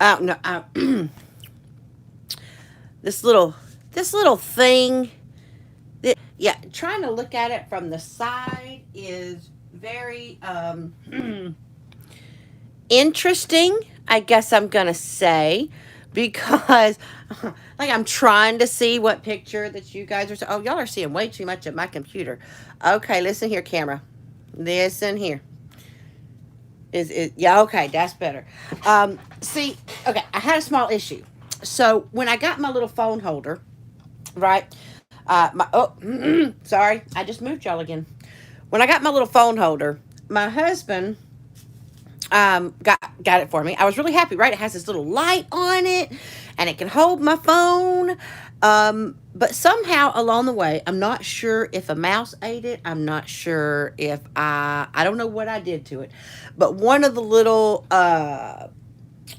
No, this little thing. Yeah, trying to look at it from the side is very interesting, I guess I'm gonna say, because like I'm trying to see what picture that you guys are. Oh, y'all are seeing way too much of my computer. Okay, listen here, camera. Listen here. Is it? Yeah. Okay, that's better. See. Okay, I had a small issue. So when I got my little phone holder, right? Sorry, I just moved y'all again. When I got my little phone holder, my husband got it for me. I was really happy, right? It has this little light on it, and it can hold my phone. But somehow along the way, I'm not sure if a mouse ate it. I'm not sure if I don't know what I did to it, but one of the little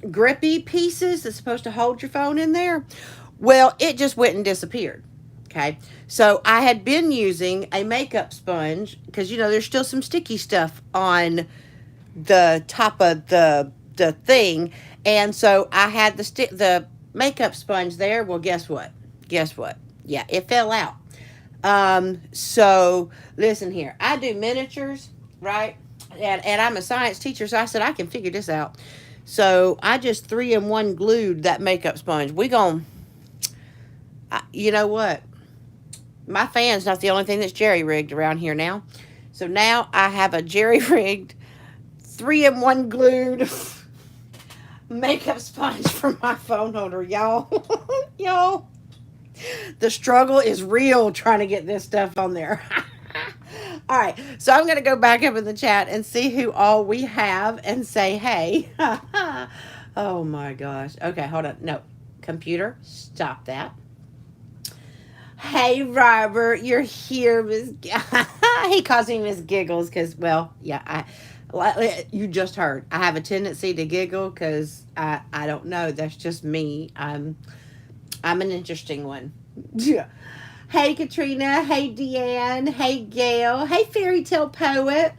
grippy pieces that's supposed to hold your phone in there, well, it just went and disappeared. Okay. So I had been using a makeup sponge because there's still some sticky stuff on the top of the thing, and so I had the makeup sponge there. Well, guess what? Guess what? Yeah, it fell out. So listen here. I do miniatures, right? And I'm a science teacher, so I said I can figure this out. So I just 3-in-1 glued that makeup sponge. You know what? My fan's not the only thing that's jerry rigged around here now. So now I have a jerry rigged 3-in-1 glued makeup sponge for my phone holder, y'all. Y'all, the struggle is real trying to get this stuff on there. All right, so I'm going to go back up in the chat and see who all we have and say hey. Oh my gosh. Okay, hold on. No, computer, stop that. Hey, Robert, you're here, Miss. He calls me Miss Giggles because, well, yeah, you just heard. I have a tendency to giggle because I don't know. That's just me. I'm an interesting one. Yeah. Hey, Katrina. Hey, Deanne. Hey, Gail. Hey, Fairy Tale Poet.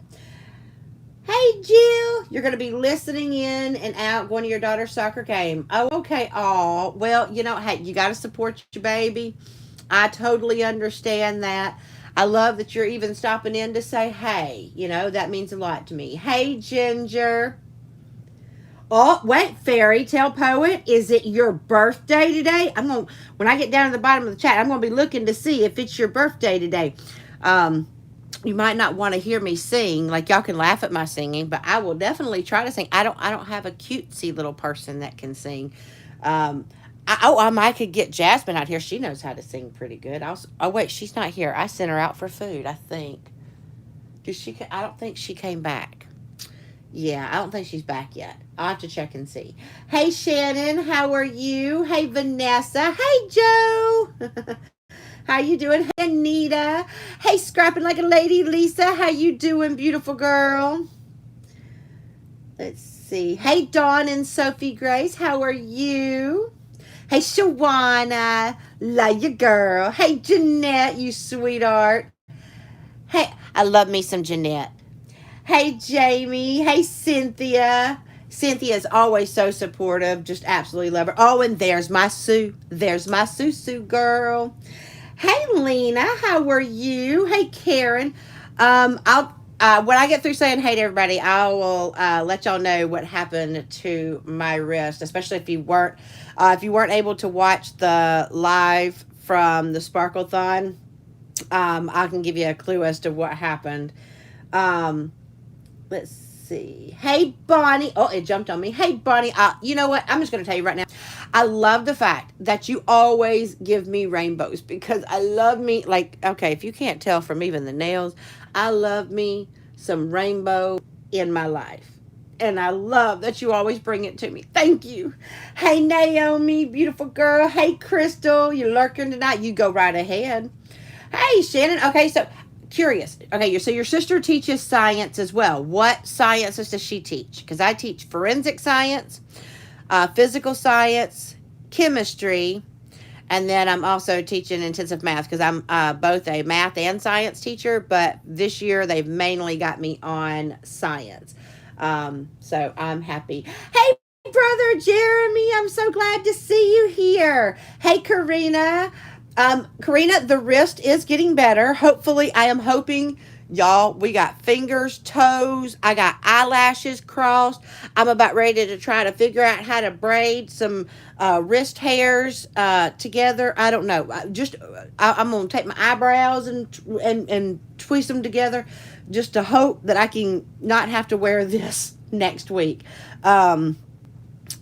Hey, Jill. You're going to be listening in and out going to your daughter's soccer game. Oh, okay. Oh, well, hey, you got to support your baby. I totally understand that. I love that you're even stopping in to say hey. That means a lot to me. Hey, Ginger. Oh, wait, Fairy Tale Poet, is it your birthday today? When I get down to the bottom of the chat, I'm gonna be looking to see if it's your birthday today. You might not want to hear me sing, like y'all can laugh at my singing, but I will definitely try to sing. I don't have a cutesy little person that can sing. I might could get Jasmine out here. She knows how to sing pretty good. Oh wait, she's not here. I sent her out for food, I think. Did she? I don't think she came back. Yeah, I don't think she's back yet. I'll have to check and see. Hey, Shannon, how are you? Hey, Vanessa. Hey, Joe. How you doing? Hey, Anita. Hey, scrapping like a lady, Lisa. How you doing, beautiful girl? Let's see. Hey, Dawn and Sophie Grace. How are you? Hey, Shawana. Love you, girl. Hey, Jeanette, you sweetheart. Hey, I love me some Jeanette. Hey, Jamie. Hey, Cynthia. Cynthia is always so supportive. Just absolutely love her. Oh, and there's my Sue. There's my Sue girl. Hey, Lena. How are you? Hey, Karen. I'll when I get through saying hey to everybody, I will let y'all know what happened to my wrist, especially if you weren't able to watch the live from the Sparklethon. I can give you a clue as to what happened. Um, let's see. Hey, Bonnie. Oh, it jumped on me. Hey, Bonnie. You know what? I'm just going to tell you right now. I love the fact that you always give me rainbows because I love me. Like, okay, if you can't tell from even the nails, I love me some rainbow in my life. And I love that you always bring it to me. Thank you. Hey, Naomi, beautiful girl. Hey, Crystal, you're lurking tonight. You go right ahead. Hey, Shannon. Okay, so curious. Okay, so your sister teaches science as well. What sciences does she teach? Because I teach forensic science, physical science, chemistry, and then I'm also teaching intensive math because I'm both a math and science teacher. But this year they've mainly got me on science. So I'm happy. Hey, Brother Jeremy, I'm so glad to see you here. Hey, Karina. Karina, the wrist is getting better. Hopefully, I am hoping, y'all, we got fingers, toes, I got eyelashes crossed. I'm about ready to try to figure out how to braid some wrist hairs together. I don't know. I'm going to take my eyebrows and twist them together just to hope that I can not have to wear this next week.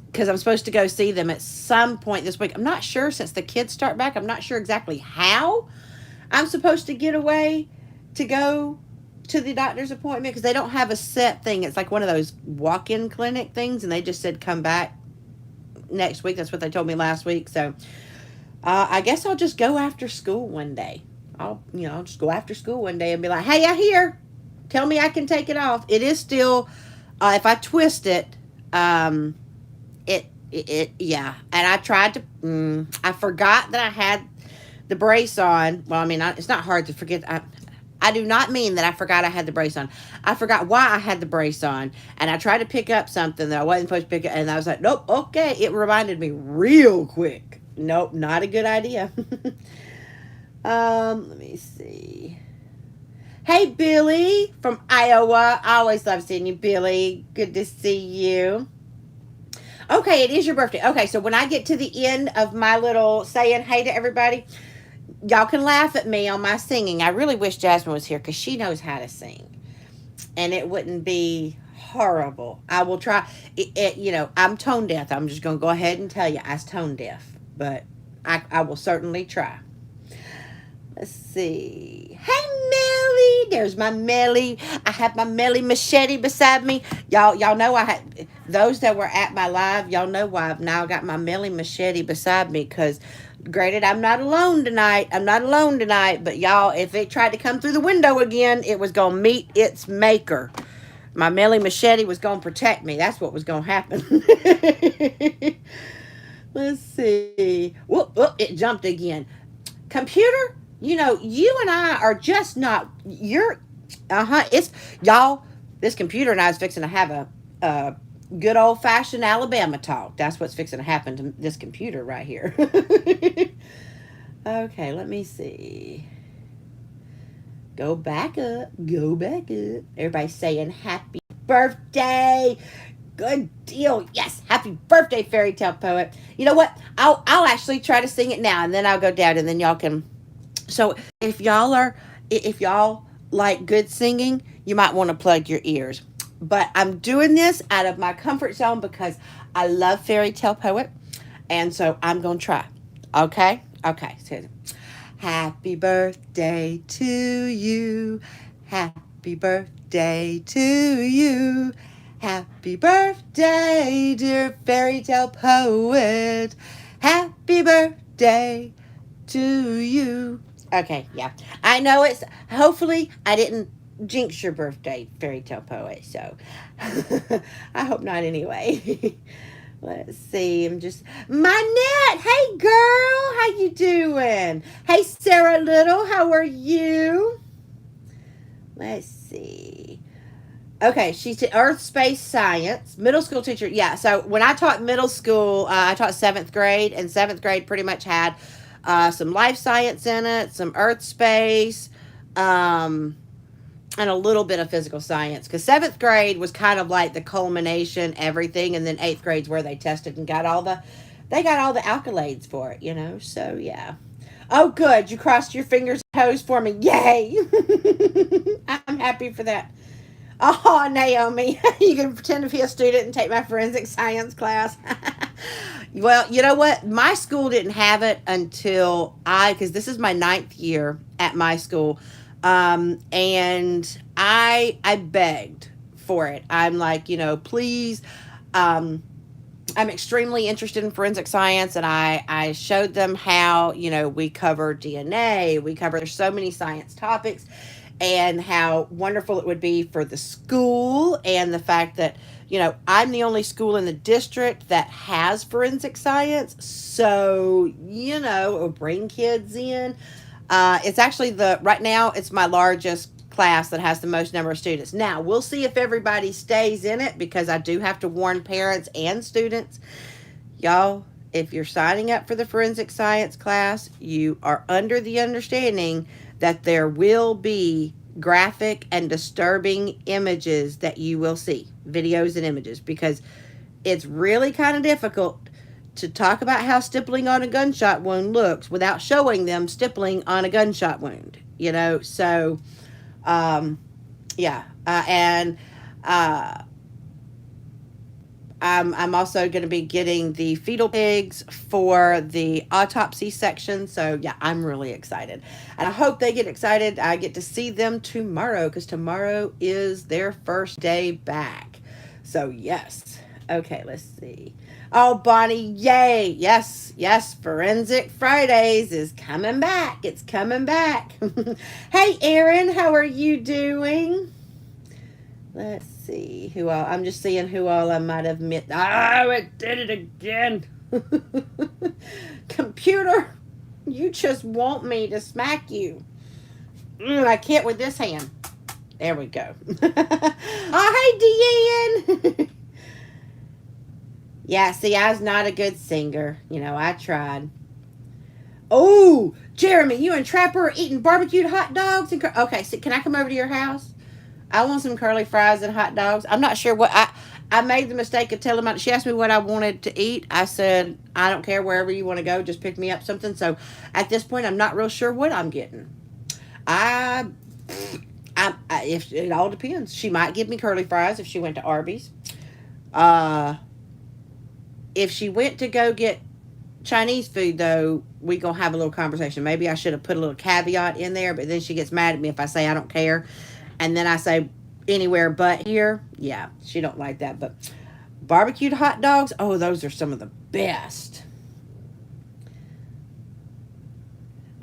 Because I'm supposed to go see them at some point this week. I'm not sure, since the kids start back. I'm not sure exactly how I'm supposed to get away to go to the doctor's appointment, because they don't have a set thing. It's like one of those walk-in clinic things, and they just said come back next week. That's what they told me last week. So I guess I'll just go after school one day. I'll just go after school one day and be like, hey, I hear. Tell me I can take it off. It is still, if I twist it, yeah. And I tried to, I forgot that I had the brace on. Well, I mean, it's not hard to forget. I do not mean that I forgot I had the brace on. I forgot why I had the brace on. And I tried to pick up something that I wasn't supposed to pick up. And I was like, nope, okay. It reminded me real quick. Nope, not a good idea. Let me see. Hey, Billy from Iowa. I always love seeing you, Billy. Good to see you. Okay, it is your birthday. Okay, so when I get to the end of my little saying hey to everybody, y'all can laugh at me on my singing. I really wish Jasmine was here because she knows how to sing. And it wouldn't be horrible. I will try. I'm tone deaf. I'm just going to go ahead and tell you I was tone deaf. But I will certainly try. Let's see. Hey, Melly. There's my Melly. I have my Melly machete beside me. Y'all know I had, those that were at my live, y'all know why I've now got my Melly machete beside me, because granted, I'm not alone tonight. But y'all, if it tried to come through the window again, it was going to meet its maker. My Melly machete was going to protect me. That's what was going to happen. Let's see. Whoop, it jumped again. Computer, you and I are just not, it's, y'all, this computer and I is fixing to have a good old-fashioned Alabama talk. That's what's fixing to happen to this computer right here. Okay, let me see. Go back up. Everybody's saying happy birthday. Good deal. Yes, happy birthday, fairy tale poet. You know what? I'll actually try to sing it now, and then I'll go down, and then y'all can. So if y'all like good singing, you might want to plug your ears. But I'm doing this out of my comfort zone because I love fairy tale poet, and so I'm gonna try. Okay. So, happy birthday to you. Happy birthday to you. Happy birthday, dear fairy tale poet. Happy birthday to you. Okay, yeah. I know it's, hopefully I didn't jinx your birthday, fairy tale poet, so I hope not anyway. Let's see, Manette, hey girl, how you doing? Hey Sarah Little, how are you? Let's see. Okay, she's Earth, Space, Science, middle school teacher. Yeah, so when I taught middle school, I taught 7th grade, and 7th grade pretty much had some life science in it, some Earth, Space, and a little bit of physical science. Because 7th grade was kind of like the culmination, everything, and then 8th grade's where they tested and got all the accolades for it, So, yeah. Oh, good. You crossed your fingers and toes for me. Yay! I'm happy for that. Oh, Naomi, you can pretend to be a student and take my forensic science class. Well, you know what? My school didn't have it until because this is my 9th year at my school. And I begged for it. I'm like, please, I'm extremely interested in forensic science, and I showed them how, we cover DNA, there's so many science topics, and how wonderful it would be for the school, and the fact that, I'm the only school in the district that has forensic science, so, it will bring kids in. It's actually right now, it's my largest class that has the most number of students. Now, we'll see if everybody stays in it, because I do have to warn parents and students. Y'all, if you're signing up for the forensic science class, you are under the understanding that there will be graphic and disturbing images that you will see, videos and images, because it's really kind of difficult to talk about how stippling on a gunshot wound looks without showing them stippling on a gunshot wound, so yeah, and I'm also going to be getting the fetal pigs for the autopsy section. So yeah, I'm really excited. And I hope they get excited. I get to see them tomorrow, because tomorrow is their first day back. So yes. Okay, let's see. Oh, Bonnie, yay. Yes, Forensic Fridays is coming back. It's coming back. Hey, Erin, how are you doing? Let's see who all. I'm just seeing who all I might have missed. Oh, it did it again. Computer, you just want me to smack you. I can't with this hand. There we go. Oh, hey, Deanne. Yeah, see, I was not a good singer. I tried. Oh, Jeremy, you and Trapper are eating barbecued hot dogs. Okay, so can I come over to your house? I want some curly fries and hot dogs. I'm not sure what I made the mistake of telling her. She asked me what I wanted to eat. I said, I don't care, wherever you want to go, just pick me up something. So at this point, I'm not real sure what I'm getting. If it all depends. She might give me curly fries if she went to Arby's. If she went to go get Chinese food, though, we gonna have a little conversation. Maybe I should have put a little caveat in there, but then she gets mad at me if I say I don't care. And then I say anywhere but here. Yeah, she don't like that. But barbecued hot dogs, oh, those are some of the best.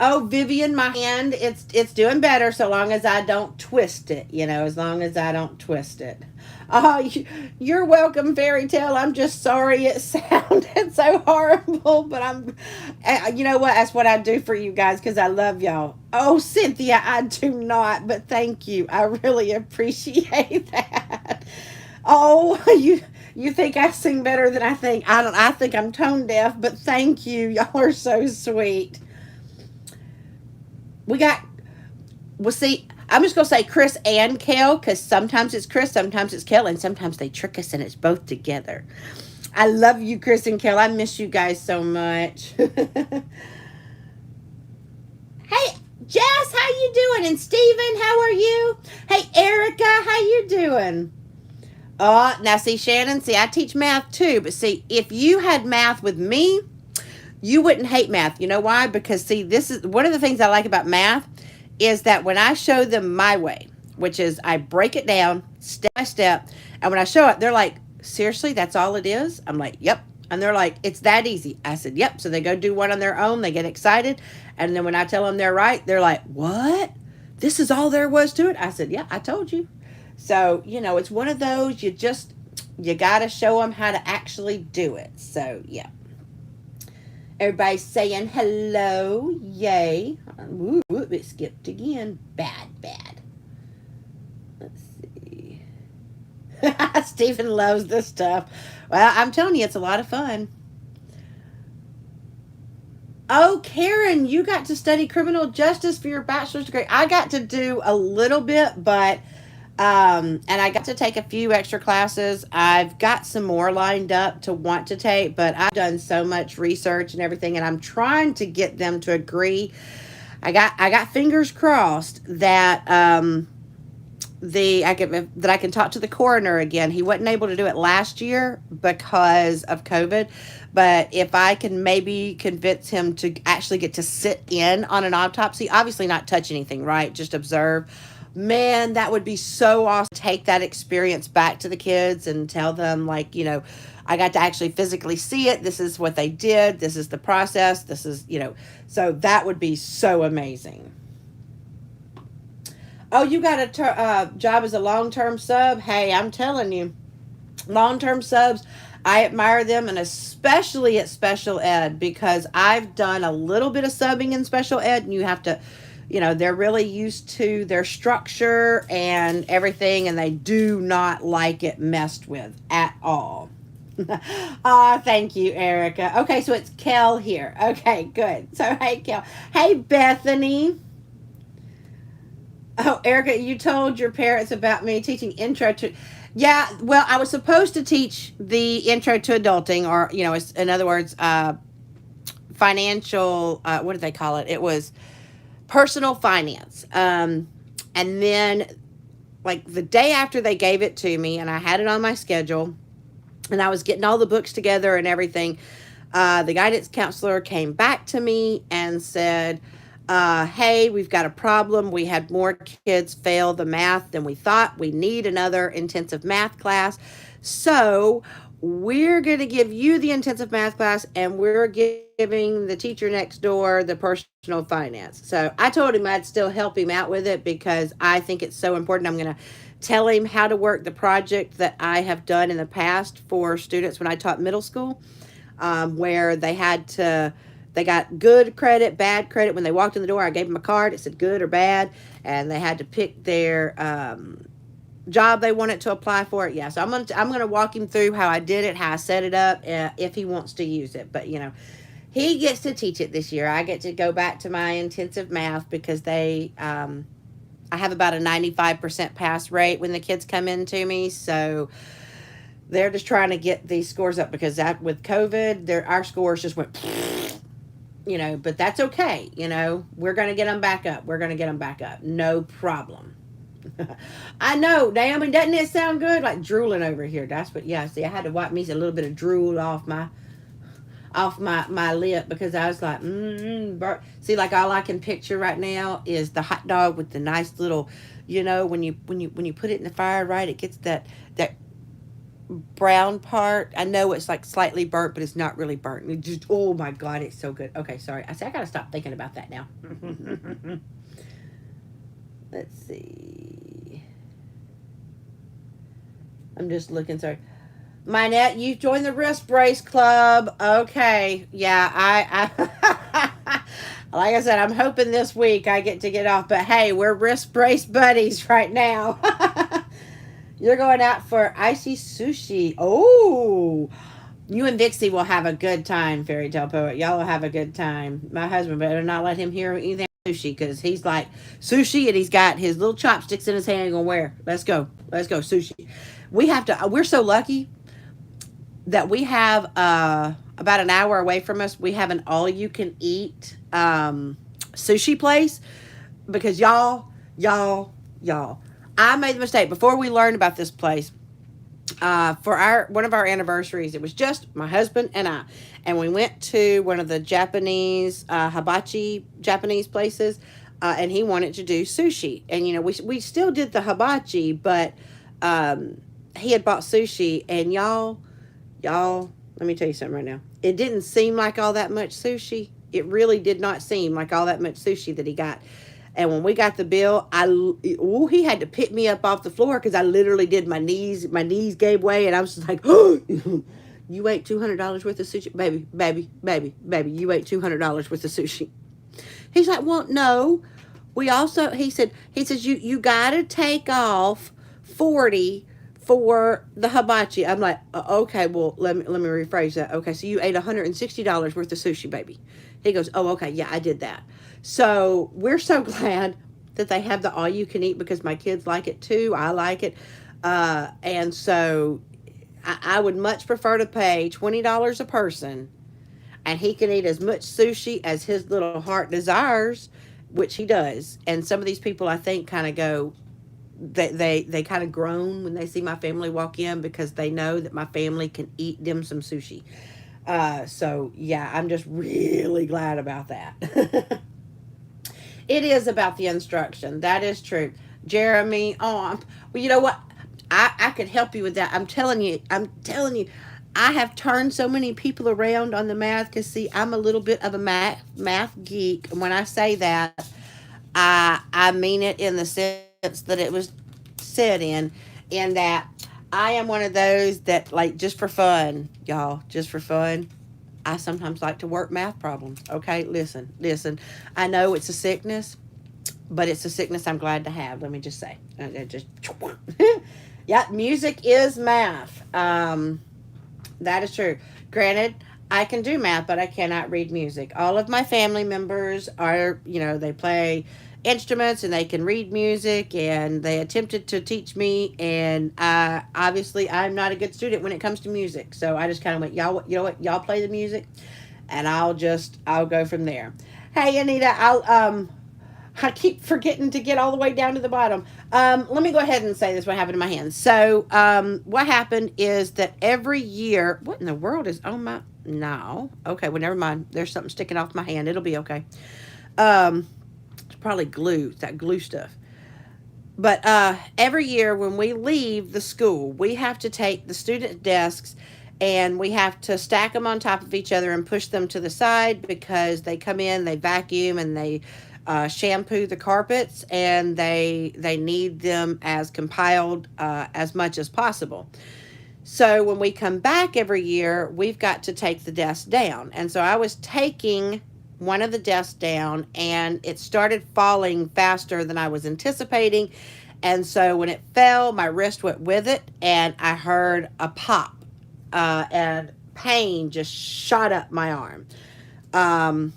Oh, Vivian, my hand, it's doing better so long as I don't twist it, as long as I don't twist it. Oh, you're welcome, Fairy Tale. I'm just sorry it sounded so horrible, but you know what? That's what I do for you guys, because I love y'all. Oh, Cynthia, I do not, but thank you. I really appreciate that. Oh, you think I sing better than I think. I think I'm tone deaf, but thank you. Y'all are so sweet. We'll see. I'm just going to say Chris and Kel, because sometimes it's Chris, sometimes it's Kel, and sometimes they trick us and it's both together. I love you, Chris and Kel. I miss you guys so much. Hey, Jess, how you doing? And Steven, how are you? Hey, Erica, how you doing? Oh, now see, Shannon, I teach math too, but see, if you had math with me, you wouldn't hate math. You know why? Because see, this is one of the things I like about math, is that when I show them my way, which is I break it down step by step, and when I show it, they're like, seriously, that's all it is? I'm like, yep. And they're like, it's that easy. I said, yep. So they go do one on their own, they get excited, and then when I tell them they're right, they're like, what? This is all there was to it? I said, yeah, I told you. So, it's one of those, you got to show them how to actually do it. So, yeah. Everybody's saying hello. Yay. Ooh, it skipped again. Bad. Let's see. Stephen loves this stuff. Well, I'm telling you, it's a lot of fun. Oh, Karen, you got to study criminal justice for your bachelor's degree. I got to do a little bit, but and I got to take a few extra classes. I've got some more lined up to want to take, but I've done so much research and everything, and I'm trying to get them to agree. I got fingers crossed that that I can talk to the coroner again. He wasn't able to do it last year because of COVID, but if I can maybe convince him to actually get to sit in on an autopsy, obviously not touch anything, right? Just observe. Man, that would be so awesome. Take that experience back to the kids and tell them, I got to actually physically see it. This is what they did. This is the process. This is, so that would be so amazing. Oh, you got a job as a long-term sub? Hey, I'm telling you, long-term subs, I admire them, and especially at special ed, because I've done a little bit of subbing in special ed, and you have to they're really used to their structure and everything, and they do not like it messed with at all. Ah, thank you, Erica. Okay, so it's Kel here. Okay, good. So, hey, Kel. Hey, Bethany. Oh, Erica, you told your parents about me teaching intro to. Yeah, well, I was supposed to teach the intro to adulting, or, in other words, financial, what did they call it? It was personal finance. And then, like, the day after they gave it to me, and I had it on my schedule, and I was getting all the books together and everything, the guidance counselor came back to me and said, hey, we've got a problem. We had more kids fail the math than we thought. We need another intensive math class. So we're going to give you the intensive math class, and we're giving the teacher next door the personal finance. So I told him I'd still help him out with it because I think it's so important. I'm going to tell him how to work the project that I have done in the past for students when I taught middle school, where they got good credit, bad credit. When they walked in the door, I gave them a card. It said good or bad, and they had to pick their job they wanted to apply for it. Yeah, so I'm gonna walk him through how I did it, how I set it up, if he wants to use it. But he gets to teach it this year. I get to go back to my intensive math because I have about a 95% pass rate when the kids come in to me. So they're just trying to get these scores up because with COVID, our scores just went, but that's okay. We're going to get them back up. We're going to get them back up. No problem. I know, Naomi, doesn't it sound good? Like drooling over here. That's what, yeah, see, I had to wipe me a little bit of drool off my lip because I was like, see, like all I can picture right now is the hot dog with the nice little, when you put it in the fire, right, it gets that brown part. I know it's like slightly burnt, but it's not really burnt. It just, oh my God, it's so good. Okay, sorry. I gotta stop thinking about that now. Let's see. I'm just looking. Sorry. Minette, you've joined the wrist brace club. Okay. Yeah, I like I said, I'm hoping this week I get off. But hey, we're wrist brace buddies right now. You're going out for icy sushi. Oh, you and Vixie will have a good time, Fairy Tale Poet. Y'all will have a good time. My husband better not let him hear anything sushi because he's like sushi and he's got his little chopsticks in his hand going, where? Let's go sushi. We're so lucky that we have about an hour away from us, we have an all-you-can-eat sushi place because y'all, I made the mistake before we learned about this place. For one of our anniversaries, it was just my husband and I, and we went to one of the Japanese hibachi Japanese places, and he wanted to do sushi, and we still did the hibachi, but he had bought sushi, and y'all, let me tell you something right now. It didn't seem like all that much sushi. It really did not seem like all that much sushi that he got. And when we got the bill, he had to pick me up off the floor because I literally did my knees gave way, and I was just like, oh, you ate $200 worth of sushi? Baby, you ate $200 worth of sushi. He's like, well, no. He says, you got to take off 40 for the hibachi. I'm like, okay, well, let me rephrase that. Okay, so you ate $160 worth of sushi, baby. He goes, oh, okay, yeah, I did that. So we're so glad that they have the all-you-can-eat because my kids like it too. I like it. And so I would much prefer to pay $20 a person, and he can eat as much sushi as his little heart desires, which he does. And some of these people, I think, kind of go, they kind of groan when they see my family walk in because they know that my family can eat them some sushi. So yeah, I'm just really glad about that. It is about the instruction. That is true. Jeremy, well, you know what? I could help you with that. I'm telling you, I have turned so many people around on the math because, see, I'm a little bit of a math geek. And when I say that, I mean it in the sense that it was said in that I am one of those that, like, just for fun, y'all, just for fun, I sometimes like to work math problems. Okay, listen. I know it's a sickness. but it's a sickness I'm glad to have. Let me just say, just yeah, music is math. That is true. Granted, I can do math, but I cannot read music. All of my family members are, they play instruments and they can read music, and they attempted to teach me, and obviously I'm not a good student when it comes to music. So I just kind of went, y'all, you know what, y'all play the music, and I'll go from there. Hey, Anita, I keep forgetting to get all the way down to the bottom. Let me go ahead and say this. What happened to my hand? So, what happened is that every year, what in the world is on my? No, okay. Well, never mind. There's something sticking off my hand. It'll be okay. It's probably glue. It's that glue stuff. But every year when we leave the school, we have to take the student desks and we have to stack them on top of each other and push them to the side because they come in, they vacuum, and they shampoo the carpets, and they need them as compiled as much as possible. So when we come back every year, we've got to take the desk down. And so I was taking one of the desks down, and it started falling faster than I was anticipating. And so when it fell, my wrist went with it, and I heard a pop, and pain just shot up my arm. Um,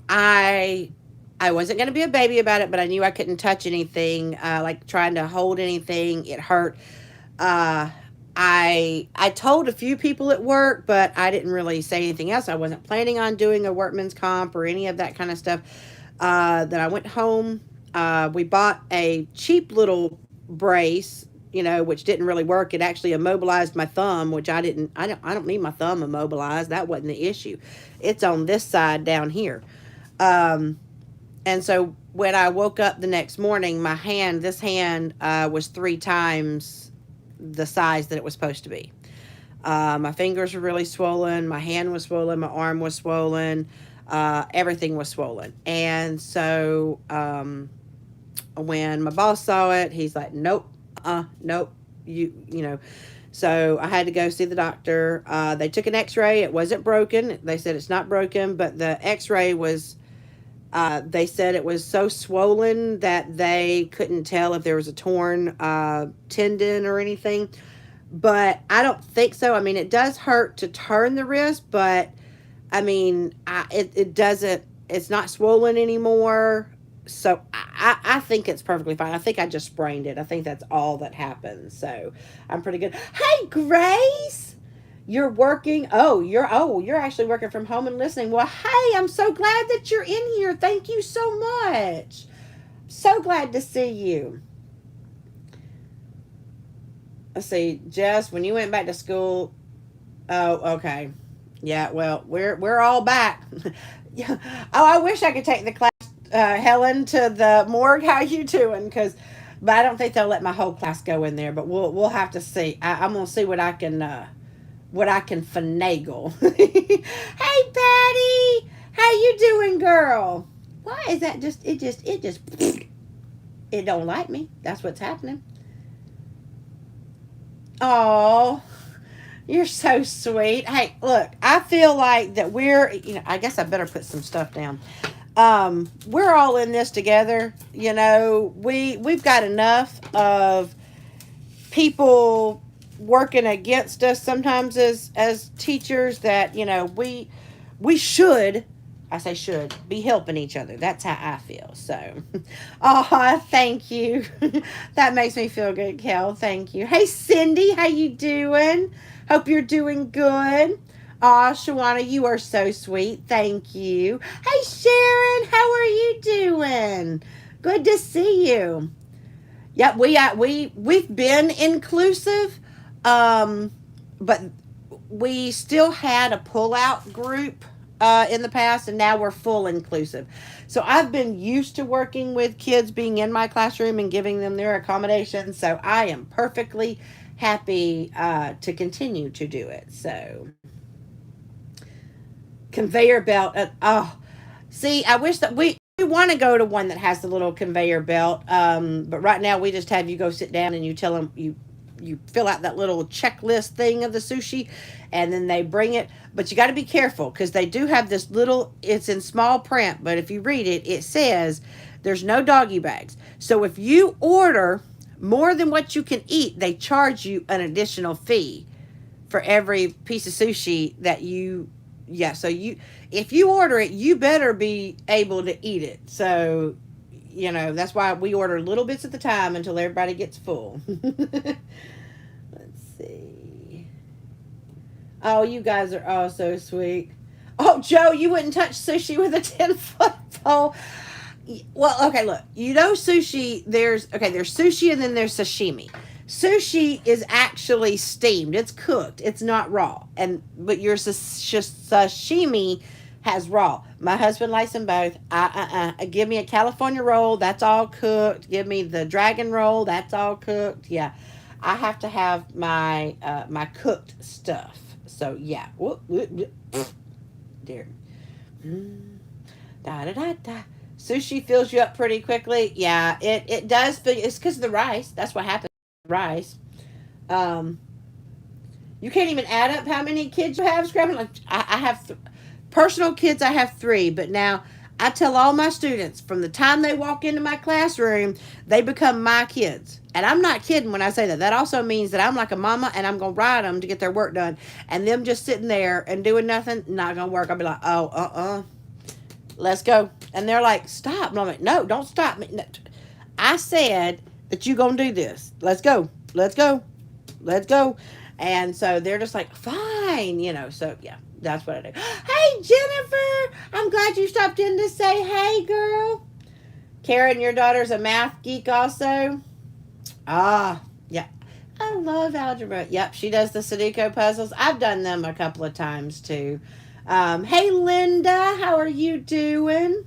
I I wasn't going to be a baby about it, but I knew I couldn't touch anything, like trying to hold anything. It hurt. Uh, I told a few people at work, but I didn't really say anything else. I wasn't planning on doing a workman's comp or any of that kind of stuff. Then I went home. We bought a cheap little brace, which didn't really work. It actually immobilized my thumb, which I didn't. I don't need my thumb immobilized. That wasn't the issue. It's on this side down here. Um, and so when I woke up the next morning, this hand, was 3 times the size that it was supposed to be. My fingers were really swollen. My hand was swollen. My arm was swollen. Everything was swollen. And so when my boss saw it, he's like, "Nope, nope, you know." So I had to go see the doctor. They took an X-ray. It wasn't broken. They said it's not broken, but the X-ray was. They said it was so swollen that they couldn't tell if there was a torn tendon or anything. But I don't think so. I mean, it does hurt to turn the wrist, but I mean, it doesn't. It's not swollen anymore. So I think it's perfectly fine. I think I just sprained it. I think that's all that happened. So I'm pretty good. Hey, Grace, you're working. You're actually working from home and listening. Well, hey, I'm so glad that you're in here. Thank you so much. So glad to see you. Let's see, Jess, when you went back to school. Oh, okay. Yeah, well, we're all back. Yeah. Oh, I wish I could take the class, Helen, to the morgue. How you doing? But I don't think they'll let my whole class go in there. But we'll have to see. I'm gonna see what I can finagle. Hey, Patty, how you doing, girl? Why is that it just it don't like me? That's what's happening. Oh, you're so sweet. Hey, look, I feel like that I guess I better put some stuff down. We're all in this together. We've got enough of people working against us sometimes as teachers that, we should, I say should, be helping each other. That's how I feel. So, oh, thank you. That makes me feel good, Kel. Thank you. Hey, Cindy, how you doing? Hope you're doing good. Aw, Shawana, you are so sweet. Thank you. Hey, Sharon, how are you doing? Good to see you. Yep, we've been inclusive, but we still had a pull-out group in the past, and now we're full inclusive. So I've been used to working with kids being in my classroom and giving them their accommodations. So I am perfectly happy to continue to do it. So conveyor belt. See, I wish that we want to go to one that has the little conveyor belt. But right now we just have you go sit down and you tell them you fill out that little checklist thing of the sushi, and then they bring it. But you got to be careful because they do have this little. It's in small print, but if you read it, it says there's no doggy bags. So if you order more than what you can eat, they charge you an additional fee for every piece of sushi that you. Yeah, so you if you order it, you better be able to eat it. So that's why we order little bits at the time until everybody gets full. Let's see. Oh, you guys are all so sweet. Oh, Joe, you wouldn't touch sushi with a 10-foot pole. Well, okay, look. Sushi, there's sushi and then there's sashimi. Sushi is actually steamed. It's cooked. It's not raw. But your sashimi has raw. My husband likes them both. Give me a California roll. That's all cooked. Give me the dragon roll. That's all cooked. Yeah, I have to have my my cooked stuff. So yeah. Dear. Da da da da. Sushi fills you up pretty quickly. Yeah, it does. But it's because of the rice. That's what happens. Rice. You can't even add up how many kids you have. Scrapping. Like I have. Personal kids, I have 3, but now I tell all my students from the time they walk into my classroom, they become my kids. And I'm not kidding when I say that. That also means that I'm like a mama and I'm going to ride them to get their work done. And them just sitting there and doing nothing, not going to work. I'll be like, oh, let's go. And they're like, stop. And I'm like, no, don't stop me. No. I said that you're going to do this. Let's go. Let's go. Let's go. And so they're just like, fine, so yeah. That's what I do. Hey, Jennifer! I'm glad you stopped in to say hey, girl. Karen, your daughter's a math geek also? Ah, yeah. I love algebra. Yep, she does the Sudoku puzzles. I've done them a couple of times, too. Hey, Linda, how are you doing?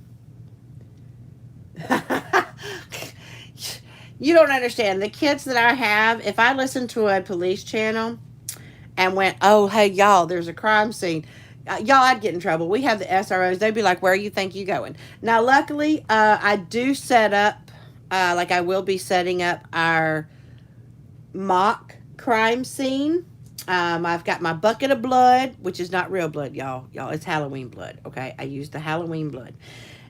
You don't understand. The kids that I have, if I listen to a police channel and went, oh, hey, y'all, there's a crime scene. Y'all, I'd get in trouble. We have the SROs. They'd be like, where you think you going? Now, luckily, I do set up, like I will be setting up our mock crime scene. I've got my bucket of blood, which is not real blood, y'all. Y'all, it's Halloween blood, okay? I use the Halloween blood.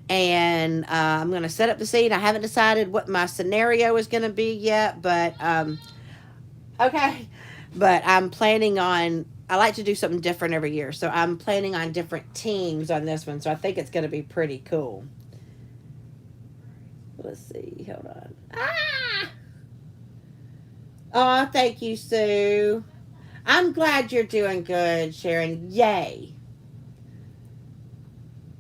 And I'm going to set up the scene. I haven't decided what my scenario is going to be yet, but, okay. But I'm planning on, I like to do something different every year. So I'm planning on different teams on this one. So I think it's going to be pretty cool. Let's see. Hold on. Ah! Oh, thank you, Sue. I'm glad you're doing good, Sharon. Yay.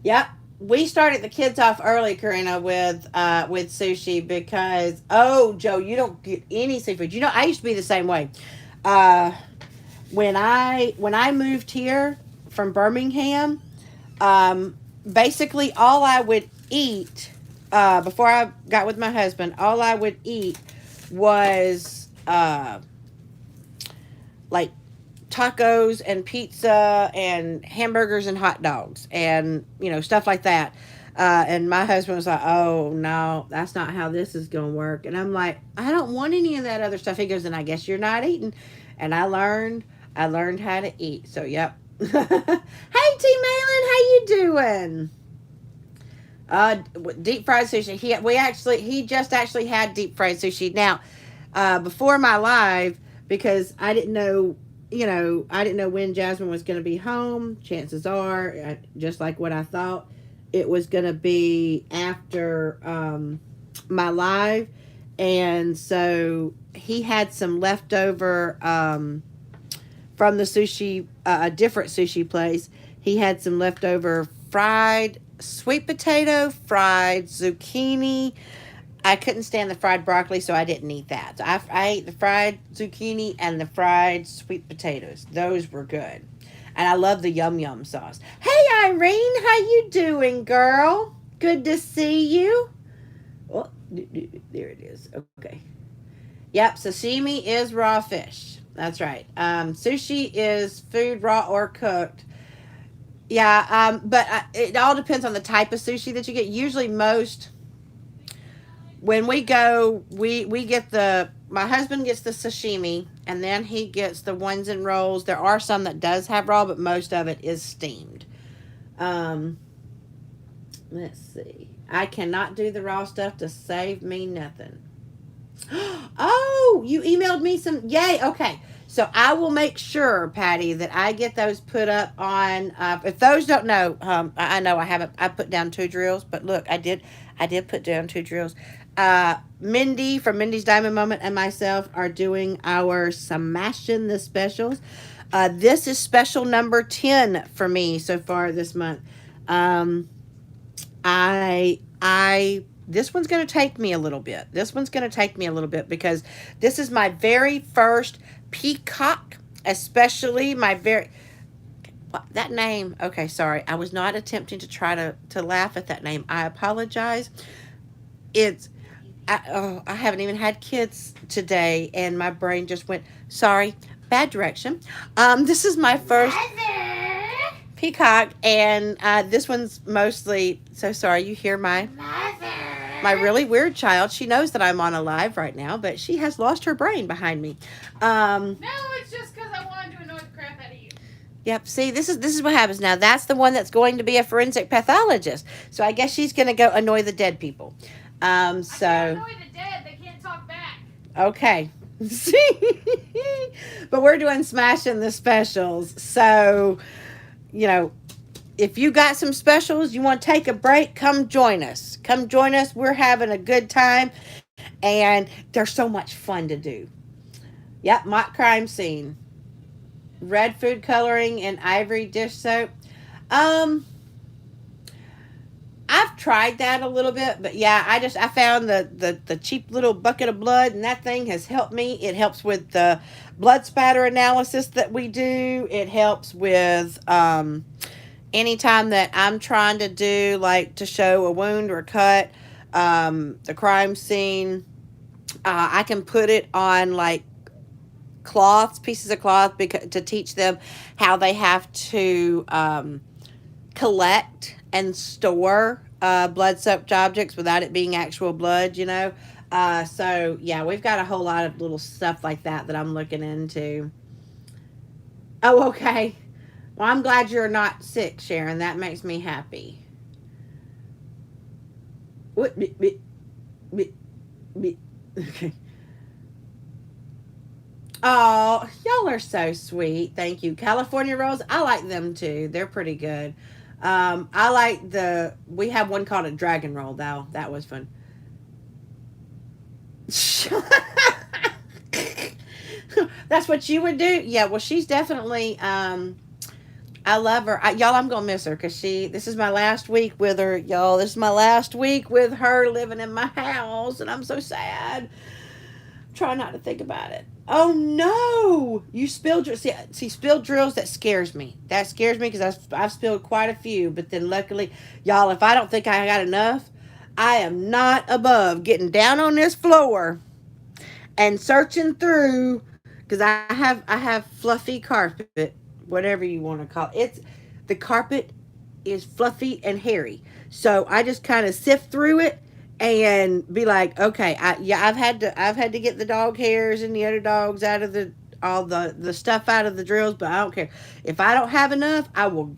Yep. We started the kids off early, Karina, with sushi because, oh, Joe, you don't get any seafood. I used to be the same way. When I moved here from Birmingham, basically all I would eat before I got with my husband, all I would eat was like tacos and pizza and hamburgers and hot dogs and stuff like that. And my husband was like, oh no, that's not how this is gonna work. And I'm like, I don't want any of that other stuff. He goes, and I guess you're not eating. And I learned how to eat. So yep. Hey T Malin, how you doing? Deep fried sushi. He just actually had deep fried sushi. Now, before my live, because I didn't know when Jasmine was going to be home. Chances are, just like what I thought, it was going to be after my live. And so he had some leftover from the sushi, a different sushi place. He had some leftover fried sweet potato, fried zucchini. I couldn't stand the fried broccoli, so I didn't eat that. So I ate the fried zucchini and the fried sweet potatoes. Those were good. And I love the yum yum sauce. Hey Irene, how you doing, girl? Good to see you. Oh, there it is. Okay. Yep, sashimi is raw fish. That's right. Sushi is food raw or cooked. Yeah, but it all depends on the type of sushi that you get. Usually when we go, we get the my husband gets the sashimi, and then he gets the ones and rolls. There are some that does have raw, but most of it is steamed. Um, let's see. I cannot do the raw stuff to save me nothing. Oh, you emailed me some. Yay. Okay. So I will make sure, Patty, that I get those put up on. If those don't know, I know I haven't. I put down two drills, but look, I did. I did put down two drills. Mindy from Mindy's Diamond Moment and myself are doing our Smashing the Specials. This is special number 10 for me so far this month. Um, this one's going to take me a little bit. This one's going to take me a little bit because this is my very first peacock, especially my very that name. Okay, sorry. I was not attempting to try to laugh at that name. I apologize. It's I haven't even had kids today and my brain just went sorry, bad direction. This is my first peacock, and this one's mostly so sorry. You hear my really weird child. She knows that I'm on a live right now, but she has lost her brain behind me. No, it's just because I wanted to annoy the crap out of you. Yep. See, this is what happens now. That's the one that's going to be a forensic pathologist. So I guess she's going to go annoy the dead people. I can't annoy the dead. They can't talk back. Okay. See, but we're doing smashing the specials. So, you know, if you got some specials, you want to take a break, come join us. Come join us. We're having a good time, and they're so much fun to do. Yep, mock crime scene, red food coloring, and ivory dish soap. Um, I've tried that a little bit, but yeah, I found the cheap little bucket of blood, and that thing has helped me. It helps with the blood spatter analysis that we do. It helps with anytime that I'm trying to do like to show a wound or a cut, the crime scene. I can put it on like cloths, pieces of cloth, because to teach them how they have to collect and store blood soaked objects without it being actual blood, you know. So yeah, we've got a whole lot of little stuff like that I'm looking into. Oh, okay. Well, I'm glad you're not sick, Sharon. That makes me happy. What? Okay. Oh, y'all are so sweet. Thank you. California rolls, I like them too. They're pretty good. I like we have one called a dragon roll, though. That was fun. That's what you would do? Yeah, well, she's definitely, I love her. Y'all, I'm going to miss her because this is my last week with her, y'all. This is my last week with her living in my house, and I'm so sad. Try not to think about it. Oh no! You spilled your see spilled drills. That scares me. That scares me because I've spilled quite a few. But then luckily, y'all, if I don't think I got enough, I am not above getting down on this floor and searching through because I have fluffy carpet, whatever you want to call it. It's the carpet is fluffy and hairy, so I just kind of sift through it and be like, okay, I've had to get the dog hairs and the other dogs out of all the stuff out of the drills, but I don't care if I don't have enough. I will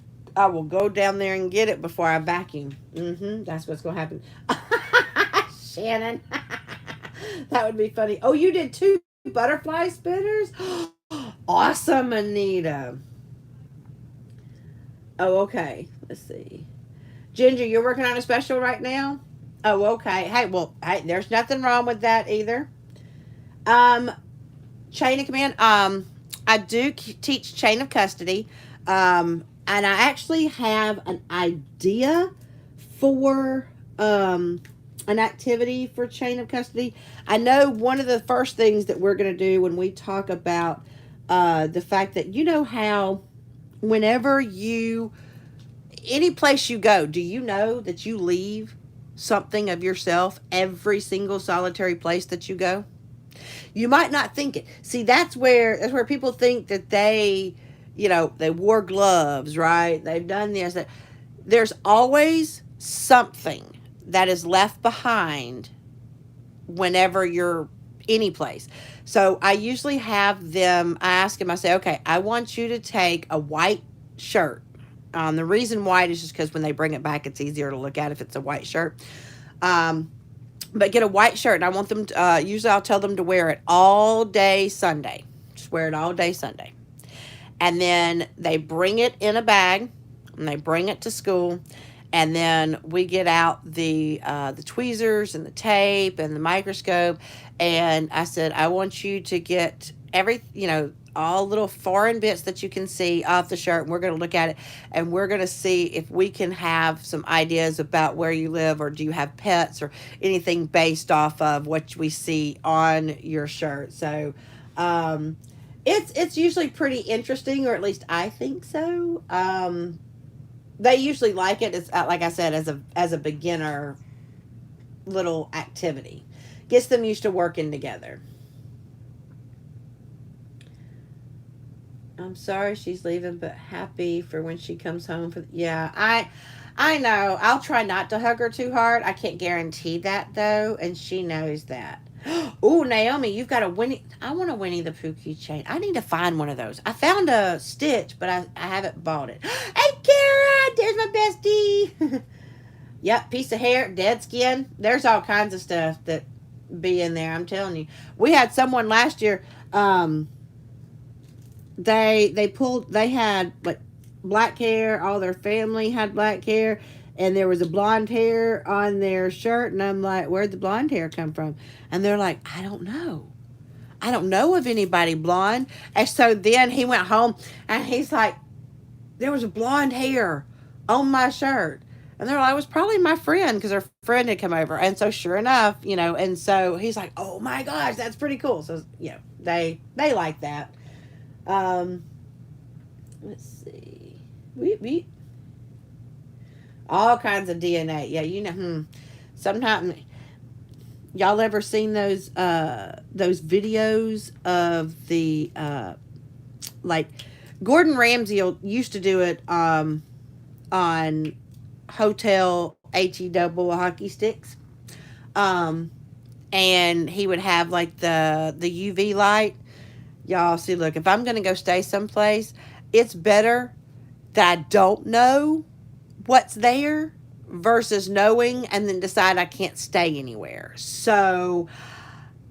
go down there and get it before I vacuum. That's what's gonna happen. Shannon, that would be funny. Oh, you did two butterfly spinners. Awesome, Anita. Oh, okay. Let's see. Ginger, you're working on a special right now? Oh, okay. Hey, well, hey, there's nothing wrong with that either. Um, Chain of command. I do teach chain of custody. And I actually have an idea for an activity for chain of custody. I know one of the first things that we're going to do when we talk about the fact that you know how whenever any place you go, do you know that you leave something of yourself every single solitary place that you go? You might not think it. See, that's where people think that they wore gloves, right? They've done this. That there's always something that is left behind whenever you're any place. So I usually have them, I ask them, I say, okay, I want you to take a white shirt. The reason white is just because when they bring it back, it's easier to look at if it's a white shirt. Um, but get a white shirt, and I want them to, usually I'll tell them to wear it all day Sunday. Just wear it all day Sunday. And then they bring it in a bag, and they bring it to school, and then we get out the tweezers and the tape and the microscope, and I said I want you to get all little foreign bits that you can see off the shirt, and we're going to look at it, and we're going to see if we can have some ideas about where you live, or do you have pets, or anything based off of what we see on your shirt. So it's usually pretty interesting, or at least I think so. They usually like it. It's like I said, as a beginner little activity, gets them used to working together. I'm sorry she's leaving, but happy for when she comes home. Yeah, I know. I'll try not to hug her too hard. I can't guarantee that though, and she knows that. Oh, Naomi, you've got a Winnie. I want a Winnie the Pooh keychain. I need to find one of those. I found a Stitch, but I haven't bought it. Hey, Kara, there's my bestie. Yep, piece of hair, dead skin. There's all kinds of stuff that be in there. I'm telling you. We had someone last year. They had like black hair. All their family had black hair, and there was a blonde hair on their shirt, and I'm like, where'd the blonde hair come from? And they're like, I don't know of anybody blonde. And so then he went home, and he's like, there was a blonde hair on my shirt. And they're like, it was probably my friend, because her friend had come over. And so sure enough, and so he's like, oh my gosh, that's pretty cool. So they like that. um let's see. We all kinds of DNA. Yeah, sometimes, y'all ever seen those videos of the like Gordon Ramsay used to do it on hotel double hockey sticks. um and he would have like the UV light. Y'all see, look, if I'm gonna go stay someplace, it's better that I don't know what's there versus knowing and then decide I can't stay anywhere. So,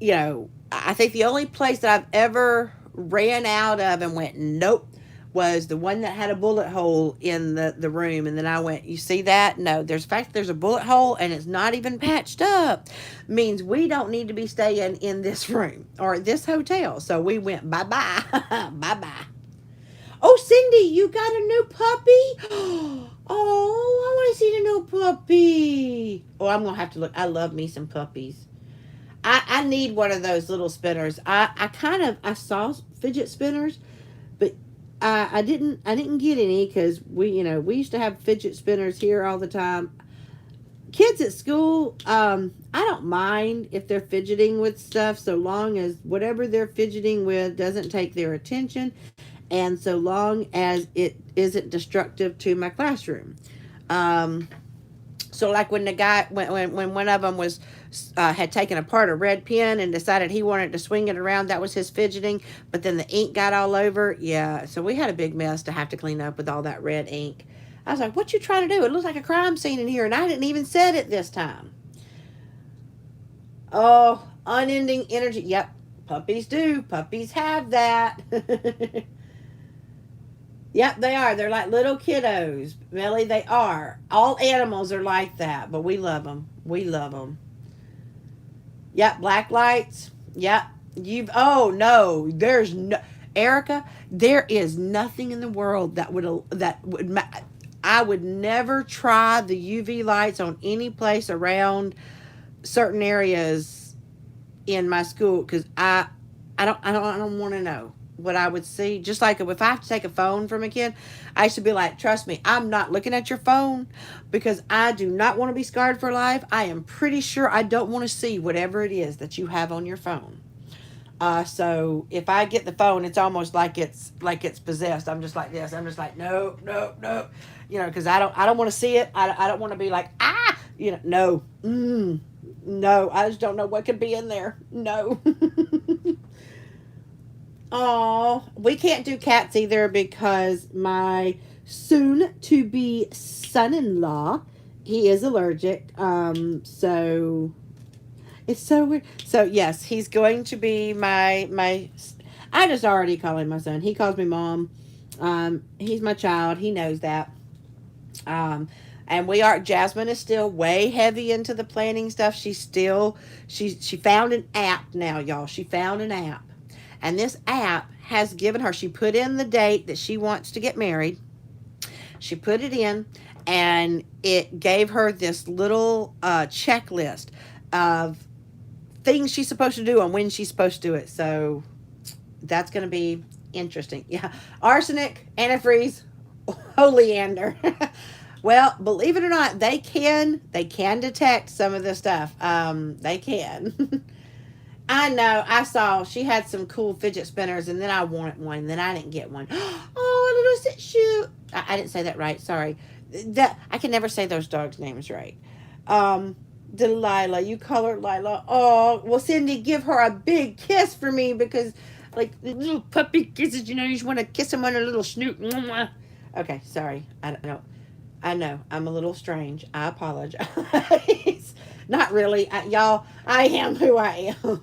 I think the only place that I've ever ran out of and went, nope, was the one that had a bullet hole in the room. And then I went, you see that? No, there's a bullet hole and it's not even patched up. Means we don't need to be staying in this room or this hotel. So we went, bye-bye. Bye-bye. Oh, Cindy, you got a new puppy? Oh, I want to see the new puppy. Oh, I'm going to have to look. I love me some puppies. I need one of those little spinners. I saw fidget spinners, but I didn't get any because we used to have fidget spinners here all the time. Kids at school, I don't mind if they're fidgeting with stuff, so long as whatever they're fidgeting with doesn't take their attention, and so long as it isn't destructive to my classroom. So like when the guy, when one of them was had taken apart a red pen and decided he wanted to swing it around, that was his fidgeting, but then the ink got all over. Yeah, so we had a big mess to have to clean up with all that red ink. I was like, what you trying to do? It looks like a crime scene in here, and I didn't even set it this time. Oh, unending energy. Yep, puppies do. Puppies have that. Yep, they are. They're like little kiddos. Really, they are. All animals are like that, but we love them. We love them. Yep, black lights. Yep. Oh no, there's no, Erica, there is nothing in the world I would never try the UV lights on any place around certain areas in my school, because I don't want to know what I would see. Just like if I have to take a phone from a kid, I should be like, trust me, I'm not looking at your phone, because I do not want to be scarred for life. I am pretty sure I don't want to see whatever it is that you have on your phone. So if I get the phone, it's almost like it's possessed. I'm just like this. I'm just like, no, no, no, because I don't want to see it. I don't want to be like, no. No, I just don't know what could be in there. No. Oh, we can't do cats either because my soon to be son in law, he is allergic. So it's so weird. So yes, he's going to be my. I just already call him my son. He calls me mom. He's my child. He knows that. Um, and we are. Jasmine is still way heavy into the planning stuff. She found an app now, y'all. She found an app, and this app has given her. She put in the date that she wants to get married. She put it in, and it gave her this little checklist of things she's supposed to do and when she's supposed to do it. So that's going to be interesting. Yeah, arsenic, antifreeze, oleander. Well, believe it or not, they can detect some of this stuff. They can. I know. I saw she had some cool fidget spinners, and then I wanted one, and then I didn't get one. Oh, a little sit shoot. I didn't say that right. Sorry. That I can never say those dogs' names right. Um, Delilah, you call her Lila. Oh, well, Cindy, give her a big kiss for me because, like, the little puppy kisses, you just want to kiss them on her little snoot. Okay, sorry. I don't know. I know I'm a little strange. I apologize. Not really, y'all. I am who I am.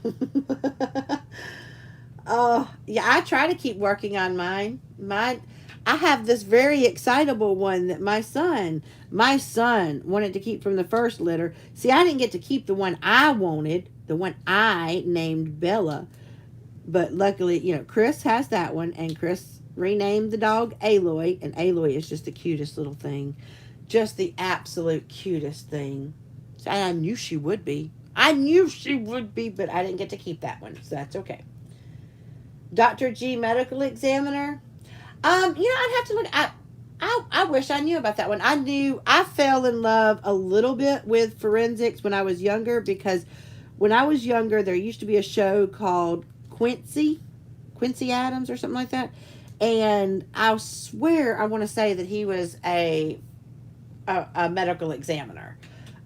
Yeah, I try to keep working on mine. I have this very excitable one that my son wanted to keep from the first litter. See, I didn't get to keep the one I wanted, the one I named Bella. But luckily, Chris has that one, and Chris renamed the dog Aloy, and Aloy is just the cutest little thing. Just the absolute cutest thing. So I knew she would be. I knew she would be, but I didn't get to keep that one, so that's okay. Dr. G, medical examiner. I'd have to look. I wish I knew about that one. I fell in love a little bit with forensics when I was younger because when I was younger, there used to be a show called Quincy Adams or something like that. And I swear I want to say that he was a medical examiner.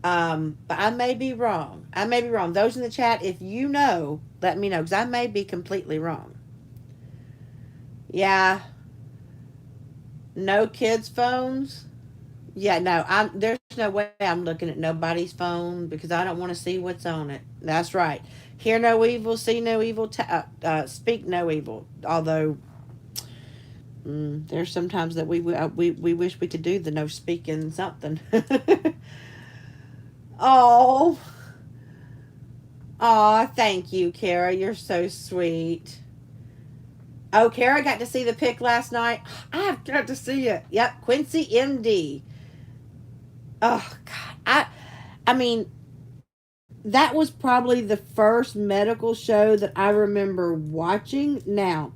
But I may be wrong. I may be wrong. Those in the chat, if you know, let me know because I may be completely wrong. Yeah, no kids' phones. Yeah, no, there's no way I'm looking at nobody's phone because I don't want to see what's on it. That's right. Hear no evil, see no evil, speak no evil. Although there's sometimes that we wish we could do the no speaking something. Oh, oh, thank you, Kara. You're so sweet. Oh, Kara got to see the pic last night. I've got to see it. Yep, Quincy MD. Oh God, I mean, that was probably the first medical show that I remember watching. Now,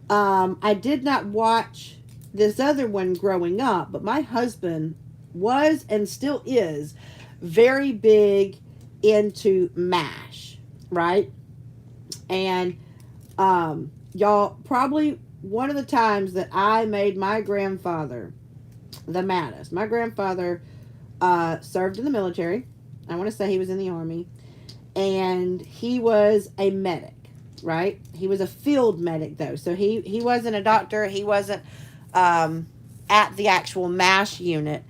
I did not watch this other one growing up, but my husband was and still is very big into MASH, right? And y'all, probably one of the times that I made my grandfather the maddest. My grandfather served in the military. I want to say he was in the army, and he was a medic, right? He was a field medic though, so he wasn't a doctor. He wasn't at the actual MASH unit.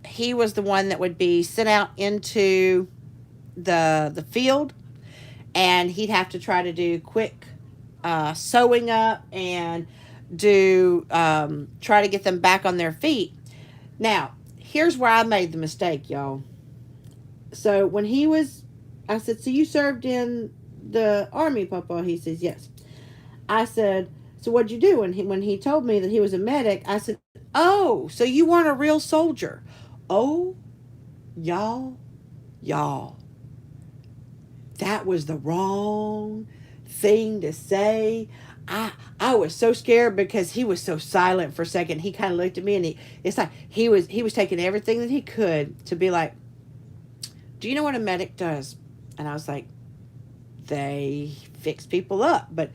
He was the one that would be sent out into the field, and he'd have to try to do quick sewing up and do try to get them back on their feet. Now, here's where I made the mistake, y'all. So when I said, so you served in the army, Papa? He says, yes. I said, so what'd you do? And when he told me that he was a medic, I said, oh, so you weren't a real soldier. Oh, y'all, that was the wrong thing to say. I was so scared because he was so silent for a second. He kind of looked at me, and it's like he was taking everything that he could to be like, do you know what a medic does? And I was like, they fix people up. But,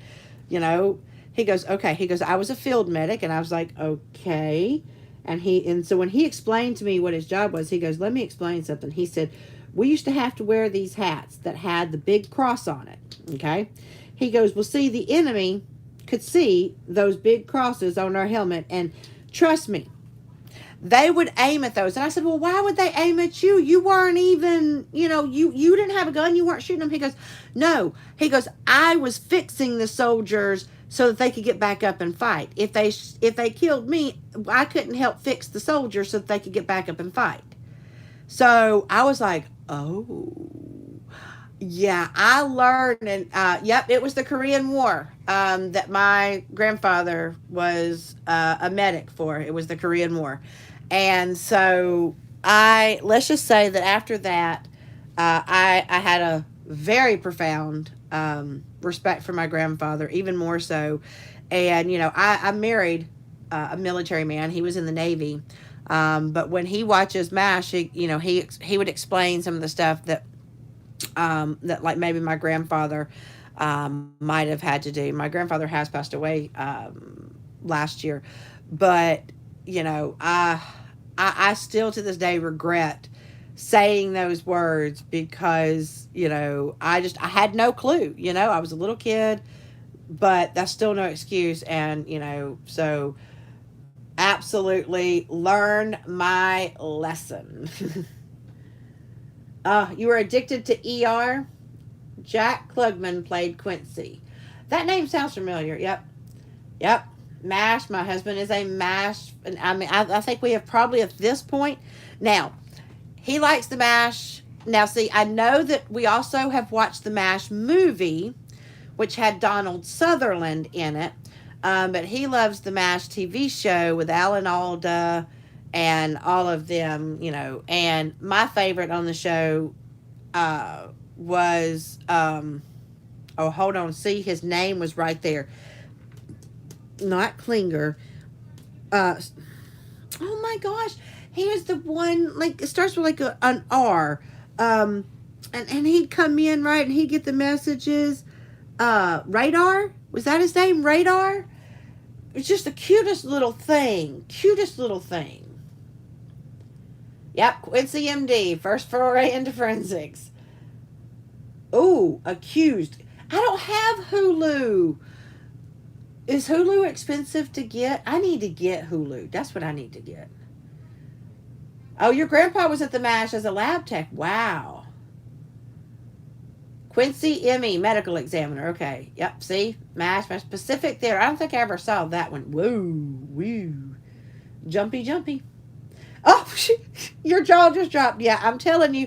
he goes, okay. He goes, I was a field medic. And I was like, okay. And so when he explained to me what his job was, he goes, let me explain something. He said, we used to have to wear these hats that had the big cross on it. Okay. He goes, well, see, the enemy could see those big crosses on our helmet. And trust me, they would aim at those. And I said, well, why would they aim at you? You weren't even, you didn't have a gun. You weren't shooting them. He goes, no. He goes, I was fixing the soldiers so that they could get back up and fight. If they killed me, I couldn't help fix the soldiers so that they could get back up and fight. So I was like, oh, yeah, I learned, and yep, it was the Korean War that my grandfather was a medic for. It was the Korean War, and so let's just say that after that, I had a very profound respect for my grandfather, even more so, and I married a military man. He was in the Navy, but when he watches MASH, he would explain some of the stuff that like maybe my grandfather might have had to do. My grandfather has passed away last year, but I still to this day regret saying those words because I had no clue. I was a little kid, but that's still no excuse. And so absolutely learn my lesson. You were addicted to ER. Jack Klugman played Quincy. That name sounds familiar. Yep. MASH. My husband is a MASH. And I mean, I think we have probably at this point. Now, he likes the MASH. Now, see, I know that we also have watched the MASH movie, which had Donald Sutherland in it. But he loves the MASH TV show with Alan Alda and all of them, And my favorite on the show was, oh, hold on. See, his name was right there. Not Klinger. Oh my gosh. He was the one, like, it starts with like an R. And he'd come in, right, and he'd get the messages. Radar? Was that his name? Radar? It's just the cutest little thing. Cutest little thing. Yep, Quincy MD, first foray into forensics. Ooh, accused. I don't have Hulu. Is Hulu expensive to get? I need to get Hulu. That's what I need to get. Oh, your grandpa was at the MASH as a lab tech. Wow. Quincy Emmy, medical examiner. Okay. Yep, see? MASH Pacific Theater. I don't think I ever saw that one. Woo. Jumpy. Oh, your jaw just dropped. Yeah, I'm telling you,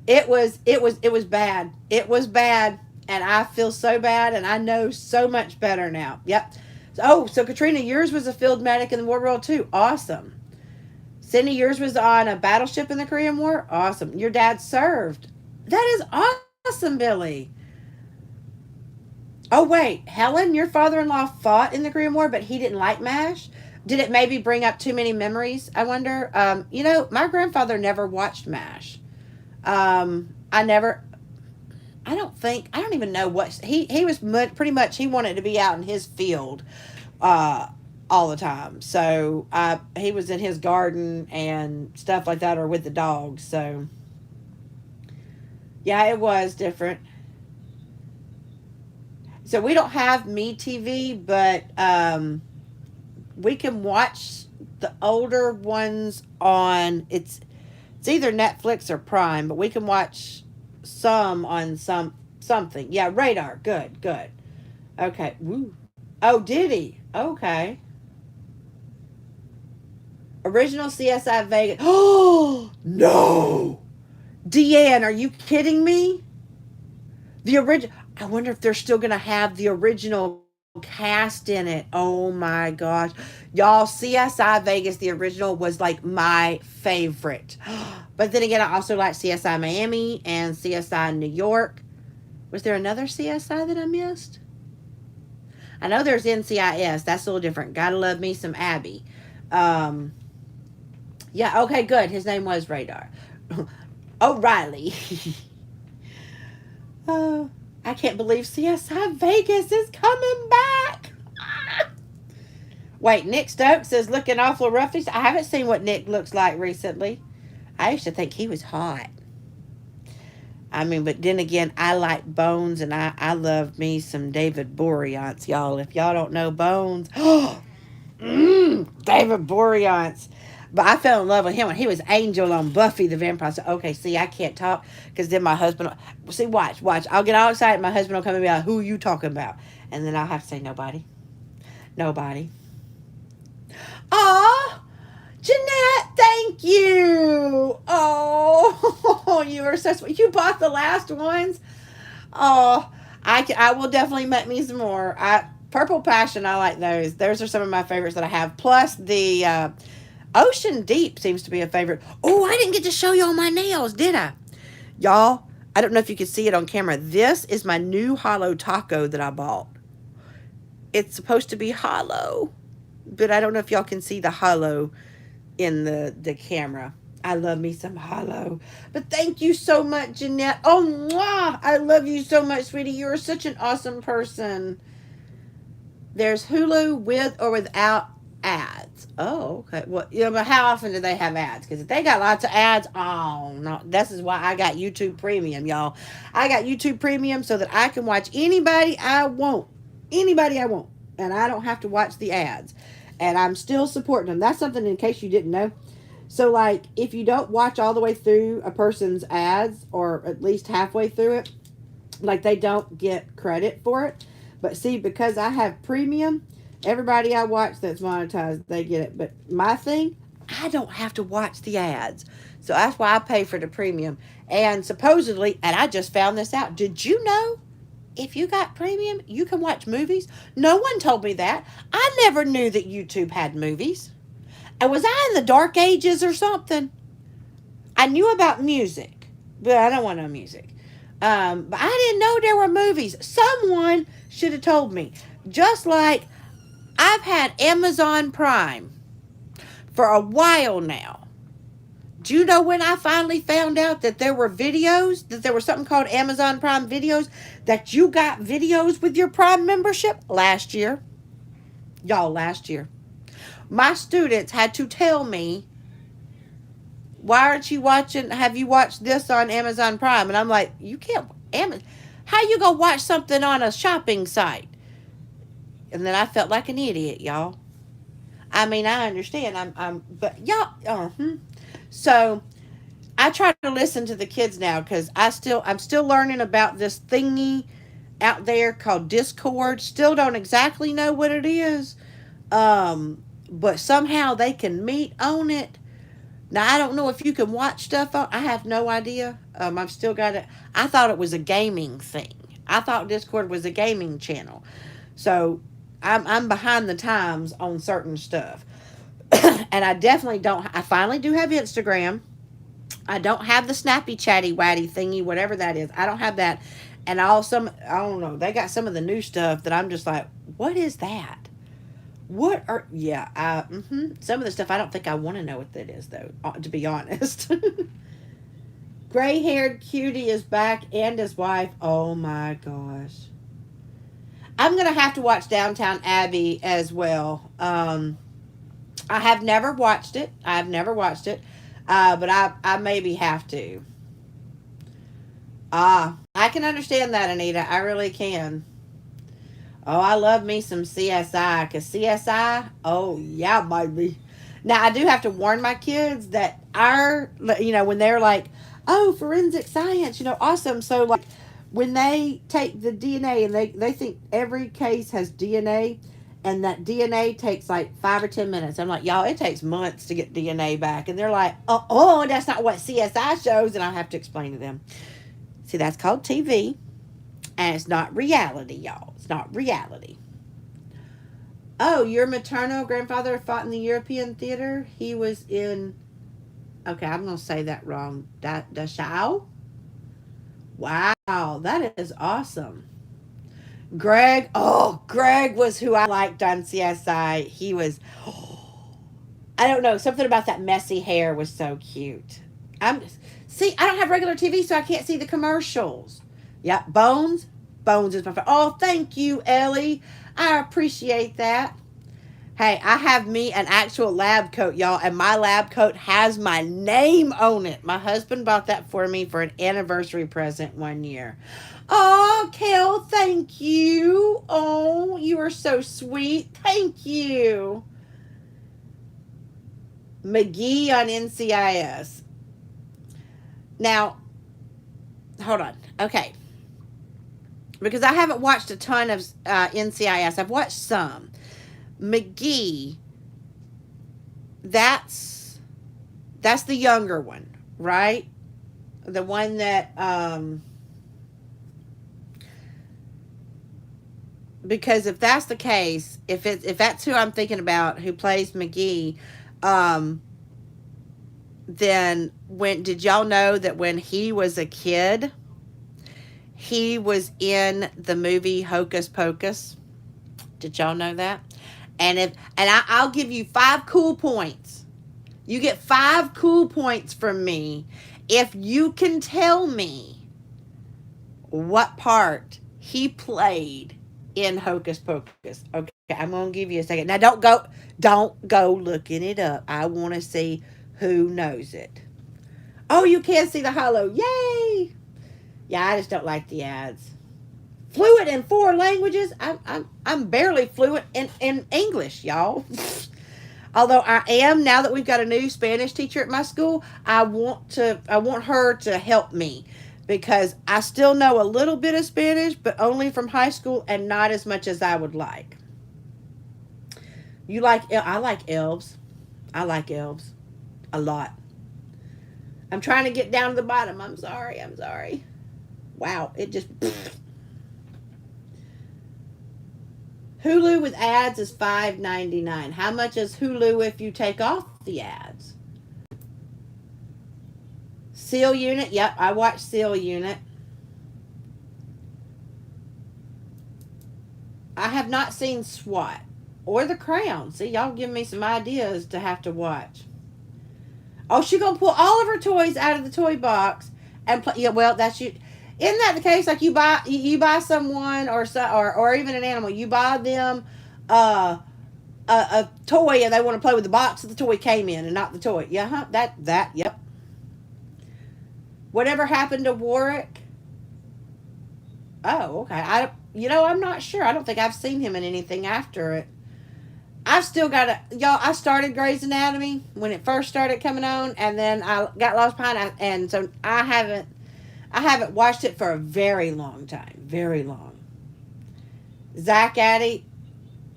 it was bad. It was bad, and I feel so bad, and I know so much better now. Yep. So Katrina, yours was a field medic in World War II. Awesome. Cindy, yours was on a battleship in the Korean War. Awesome. Your dad served. That is awesome, Billy. Oh wait, Helen, your father-in-law fought in the Korean War, but he didn't like MASH. Did it maybe bring up too many memories? I wonder. My grandfather never watched MASH. I never. I don't even know what he was pretty much. He wanted to be out in his field, all the time. So he was in his garden and stuff like that, or with the dogs. So yeah, it was different. So we don't have Me TV, but we can watch the older ones on it's either Netflix or Prime, but we can watch some on something. Yeah, Radar. Good. Okay. Woo. Oh, did he? Okay. Original CSI Vegas. Oh no, Deanne, are you kidding me? The original. I wonder if they're still gonna have the original cast in it. Oh my gosh, y'all! CSI Vegas, the original, was like my favorite. But then again, I also like CSI Miami and CSI New York. Was there another CSI that I missed? I know there's NCIS. That's a little different. Gotta love me some Abby. Yeah, okay, good. His name was Radar. O'Reilly. Oh, I can't believe CSI Vegas is coming back. Wait, Nick Stokes is looking awful roughish. I haven't seen what Nick looks like recently. I used to think he was hot. I mean, but then again, I like Bones, and I love me some David Boreanaz, y'all. If y'all don't know Bones, David Boreanaz. But I fell in love with him when he was Angel on Buffy the Vampire. So, okay, see, I can't talk because then my husband. See, watch. I'll get all excited. My husband will come and be like, "Who are you talking about?" And then I'll have to say, "Nobody, nobody." Aw, Jeanette, thank you. Oh, you are so sweet. You bought the last ones. Oh, I will definitely make me some more. Purple Passion, I like those. Those are some of my favorites that I have. Plus the Ocean Deep seems to be a favorite. Oh, I didn't get to show y'all my nails, did I? Y'all, I don't know if you can see it on camera. This is my new hollow taco that I bought. It's supposed to be hollow, but I don't know if y'all can see the hollow in the camera. I love me some hollow. But thank you so much, Jeanette. Oh, mwah! I love you so much, sweetie. You're such an awesome person. There's Hulu with or without ads. Oh, okay. Well, but how often do they have ads? Because if they got lots of ads, oh no. This is why I got YouTube Premium, y'all. I got YouTube Premium so that I can watch anybody I want. Anybody I want. And I don't have to watch the ads. And I'm still supporting them. That's something in case you didn't know. So, like, if you don't watch all the way through a person's ads, or at least halfway through it, like, they don't get credit for it. But see, because I have premium, everybody I watch that's monetized, they get it. But my thing, I don't have to watch the ads. So that's why I pay for the premium. And supposedly, and I just found this out, did you know if you got premium, you can watch movies? No one told me that. I never knew that YouTube had movies. And was I in the dark ages or something? I knew about music, but I don't want no music. But I didn't know there were movies. Someone should have told me. Just like I've had Amazon Prime for a while now. Do you know when I finally found out that there were videos, that there was something called Amazon Prime Videos, that you got videos with your Prime membership? Last year. Y'all, last year. My students had to tell me, why aren't you watching, have you watched this on Amazon Prime? And I'm like, you can't, how you gonna watch something on a shopping site? And then I felt like an idiot, y'all. I mean, I understand. But y'all, So I try to listen to the kids now because I'm still learning about this thingy out there called Discord. Still don't exactly know what it is. But somehow they can meet on it. Now I don't know if you can watch stuff on. I have no idea. I've still got it. I thought it was a gaming thing. I thought Discord was a gaming channel. So I'm behind the times on certain stuff. And I definitely don't. I finally do have Instagram. I don't have the snappy chatty watty thingy, whatever that is. I don't have that. And I don't know. They got some of the new stuff that I'm just like, what is that? What are, yeah, some of the stuff I don't think I want to know what that is, though, to be honest. Gray haired cutie is back and his wife. Oh my gosh. I'm going to have to watch Downtown Abbey as well. I have never watched it. But I maybe have to. I can understand that, Anita. I really can. Oh, I love me some CSI. Because CSI, oh, yeah, baby. Now, I do have to warn my kids that when they're like, oh, forensic science, awesome. So, like, when they take the DNA and they think every case has DNA, and that DNA takes like 5 or 10 minutes. I'm like, y'all, it takes months to get DNA back. And they're like, oh, that's not what CSI shows. And I have to explain to them. See, that's called TV. And it's not reality, y'all. It's not reality. Oh, your maternal grandfather fought in the European theater? He was in, okay, I'm going to say that wrong. Dachau? Wow, that is awesome. Greg was who I liked on CSI. He was, I don't know, something about that messy hair was so cute. I don't have regular TV, so I can't see the commercials. Yeah, Bones is my favorite. Oh, thank you, Ellie. I appreciate that. Hey, I have me an actual lab coat, y'all, and my lab coat has my name on it. My husband bought that for me for an anniversary present one year. Oh, Kel, thank you. Oh, you are so sweet. Thank you. McGee on NCIS. Now, hold on. Okay. Because I haven't watched a ton of NCIS. I've watched some. McGee, that's that's the younger one, right? The one that because if that's the case, if that's who I'm thinking about who plays McGee, um then when did y'all know that when he was a kid, he was in the movie Hocus Pocus? Did y'all know that? I'll give you 5 cool points. You get 5 cool points from me if you can tell me what part he played in Hocus Pocus. Okay, I'm gonna give you a second. Now don't go looking it up. I wanna see who knows it. Oh, you can see the hollow. Yay! Yeah, I just don't like the ads. Fluent in 4 languages. I'm barely fluent in English, y'all. Although I am, now that we've got a new Spanish teacher at my school, I want her to help me because I still know a little bit of Spanish, but only from high school and not as much as I would like. I like elves. I like elves a lot. I'm trying to get down to the bottom. I'm sorry. I'm sorry. Wow, it just Hulu with ads is $5.99. How much is Hulu if you take off the ads? Seal Unit. Yep, I watched Seal Unit. I have not seen SWAT or The Crown. See, y'all give me some ideas to have to watch. Oh, she gonna pull all of her toys out of the toy box and play. Yeah, well, that's you. Isn't that the case? Like you buy someone or even an animal, you buy them a toy and they want to play with the box that the toy came in and not the toy. Yeah, huh? That yep. Whatever happened to Warwick? Oh, okay. I'm not sure. I don't think I've seen him in anything after it. I've still got y'all. I started Grey's Anatomy when it first started coming on, and then I got lost behind, and so I haven't watched it for a very long time, very long. Zach Addy,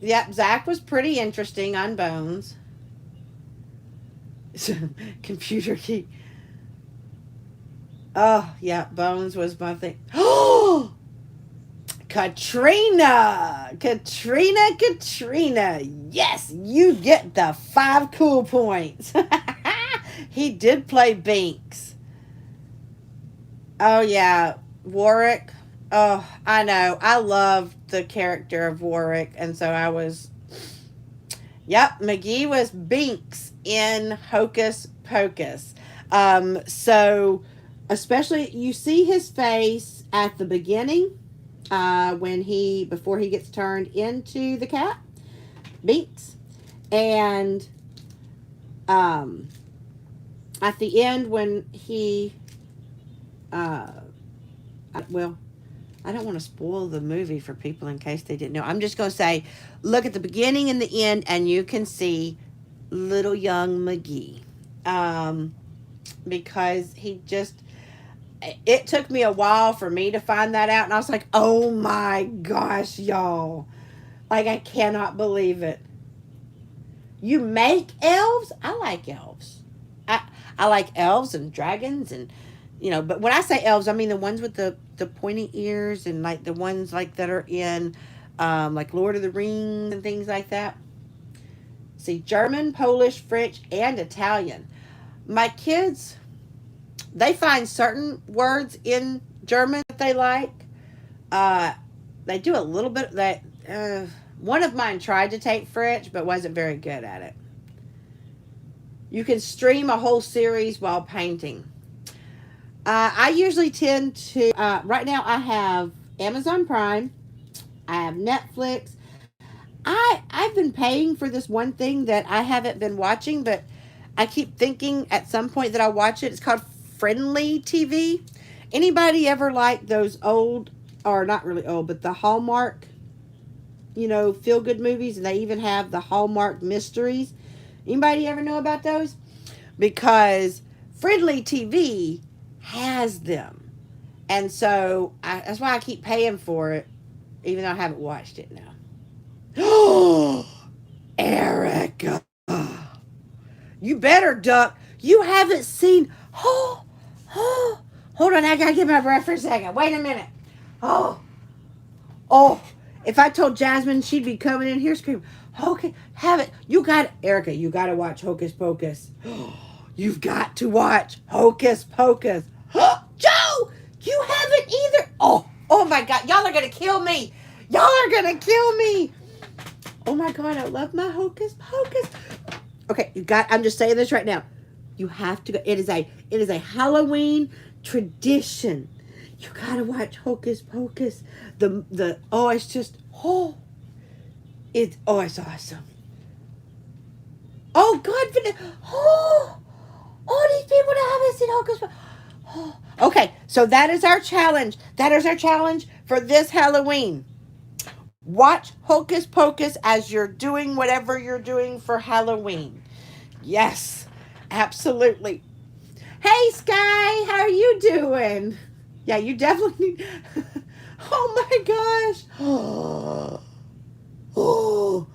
yep, Zach was pretty interesting on Bones. Computer key. Oh yeah, Bones was my thing. Oh, Katrina. Yes, you get the 5 cool points. He did play Binks. Oh yeah, Warwick. Oh, I know. I love the character of Warwick, and so I was. Yep, McGee was Binks in Hocus Pocus. So especially you see his face at the beginning, when he before he gets turned into the cat, Binks, and um, at the end when he, well, I don't want to spoil the movie for people in case they didn't know. I'm just going to say, look at the beginning and the end, and you can see little young McGee. Because it took me a while for me to find that out, and I was like, oh my gosh, y'all. Like, I cannot believe it. You make elves? I like elves. I like elves and dragons and but when I say elves, I mean the ones with the pointy ears and like the ones like that are in like Lord of the Rings and things like that. See, German, Polish, French, and Italian. My kids, they find certain words in German that they like. Uh, they do a little bit of that. One of mine tried to take French, but wasn't very good at it. You can stream a whole series while painting. I usually tend to. Right now, I have Amazon Prime. I have Netflix. I've been paying for this one thing that I haven't been watching, but I keep thinking at some point that I'll watch it. It's called Friendly TV. Anybody ever like those old, or not really old, but the Hallmark, feel good movies, and they even have the Hallmark mysteries? Anybody ever know about those? Because Friendly TV has them. And so that's why I keep paying for it, even though I haven't watched it now. Oh, Erica, you better duck. You haven't seen. Oh, oh, hold on. I gotta get my breath for a second. Wait a minute. Oh, oh. If I told Jasmine, she'd be coming in here screaming, "Okay, have it. You got it, Erica. You got to watch Hocus Pocus. You've got to watch Hocus Pocus." Joe, you haven't either. Oh my God. Y'all are gonna kill me. Y'all are gonna kill me. Oh my God, I love my Hocus Pocus. Okay, I'm just saying this right now. You have to go. It is a Halloween tradition. You gotta watch Hocus Pocus. It's just it's awesome. Oh God, all these people that haven't seen Hocus Pocus. Oh. Okay, so that is our challenge. That is our challenge for this Halloween. Watch Hocus Pocus as you're doing whatever you're doing for Halloween. Yes, absolutely. Hey, Sky, how are you doing? Yeah, you definitely need. Oh my gosh. Oh,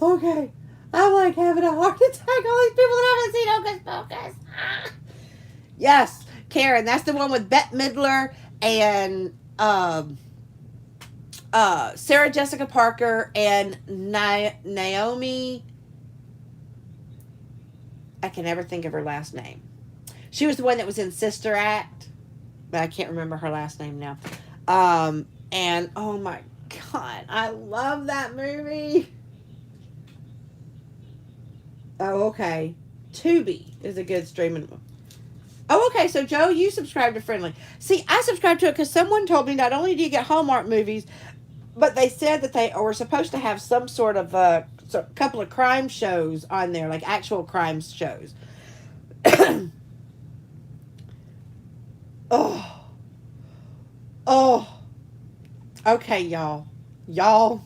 okay. I'm like having a heart attack. All these people that haven't seen Hocus Pocus. Yes, Karen, that's the one with Bette Midler and Sarah Jessica Parker and Naomi. I can never think of her last name. She was the one that was in Sister Act, but I can't remember her last name now. And oh my God, I love that movie. Oh, okay. Tubi is a good streaming. Oh, okay. So, Joe, you subscribe to Friendly. See, I subscribe to it because someone told me not only do you get Hallmark movies, but they said that they were supposed to have some sort of couple of crime shows on there, like actual crime shows. Oh, oh. Okay, y'all, y'all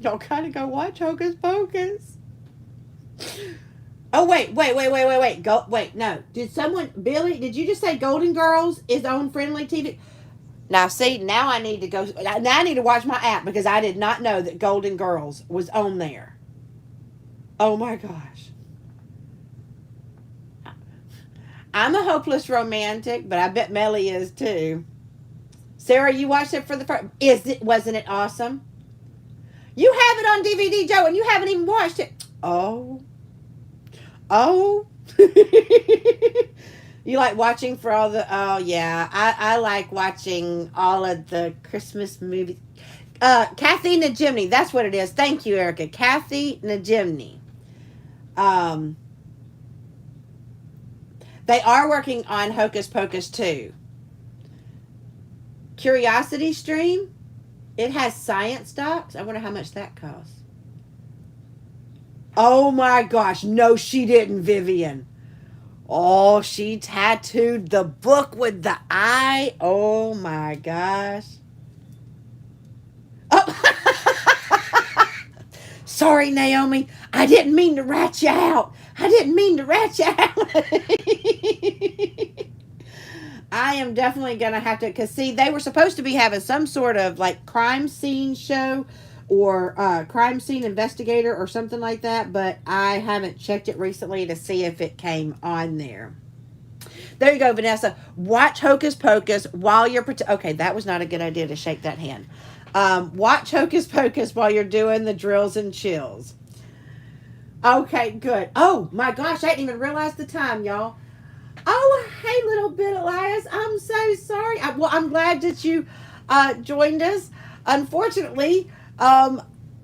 gotta go watch Hocus Pocus. Oh wait. No. Billy, did you just say Golden Girls is on Friendly TV? Now, see, now I need to go. Now I need to watch my app because I did not know that Golden Girls was on there. Oh my gosh. I'm a hopeless romantic, but I bet Melly is too. Sarah, you watched it for the first. Wasn't it awesome? You have it on DVD, Joe, and you haven't even watched it. Oh, oh. You like watching for all the. Oh yeah, I like watching all of the Christmas movies. Kathy Najimny, that's what it is. Thank you, Erica. Kathy Najimny. Um, they are working on Hocus Pocus 2. Curiosity Stream. It has science docs. I wonder how much that costs. Oh my gosh. No, she didn't, Vivian. Oh, she tattooed the book with the eye. Oh my gosh. Oh. Sorry, Naomi. I didn't mean to rat you out. I didn't mean to rat you out. I am definitely going to have to, because see, they were supposed to be having some sort of like crime scene show or crime scene investigator or something like that, but I haven't checked it recently to see if it came on there. There you go, Vanessa. Watch Hocus Pocus while you're. Okay, that was not a good idea to shake that hand. Watch Hocus Pocus while you're doing the drills and chills. Okay, good. Oh my gosh, I didn't even realize the time, y'all. Oh, hey, little bit Elias. I'm so sorry. I'm glad that you joined us. Unfortunately,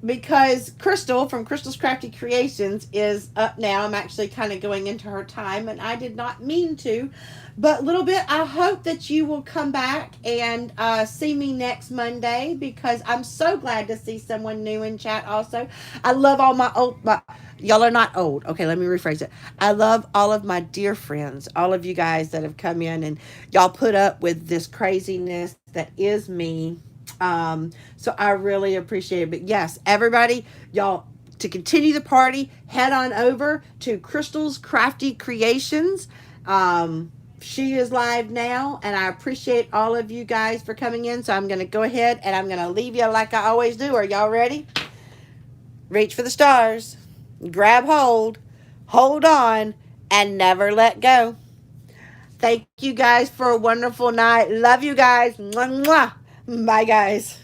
because Crystal from Crystal's Crafty Creations is up now. I'm actually kind of going into her time, and I did not mean to, but little bit. I hope that you will come back and see me next Monday because I'm so glad to see someone new in chat. Also, I love all my old. Y'all are not old. Okay, let me rephrase it. I love all of my dear friends, all of you guys that have come in and y'all put up with this craziness that is me. So I really appreciate it. But yes, everybody, y'all, to continue the party, head on over to Crystal's Crafty Creations. She is live now, and I appreciate all of you guys for coming in. So I'm going to go ahead and I'm going to leave you like I always do. Are y'all ready? Reach for the stars, grab hold on, and never let go. Thank you guys for a wonderful night. Love you guys. Mwah, mwah. Bye, guys.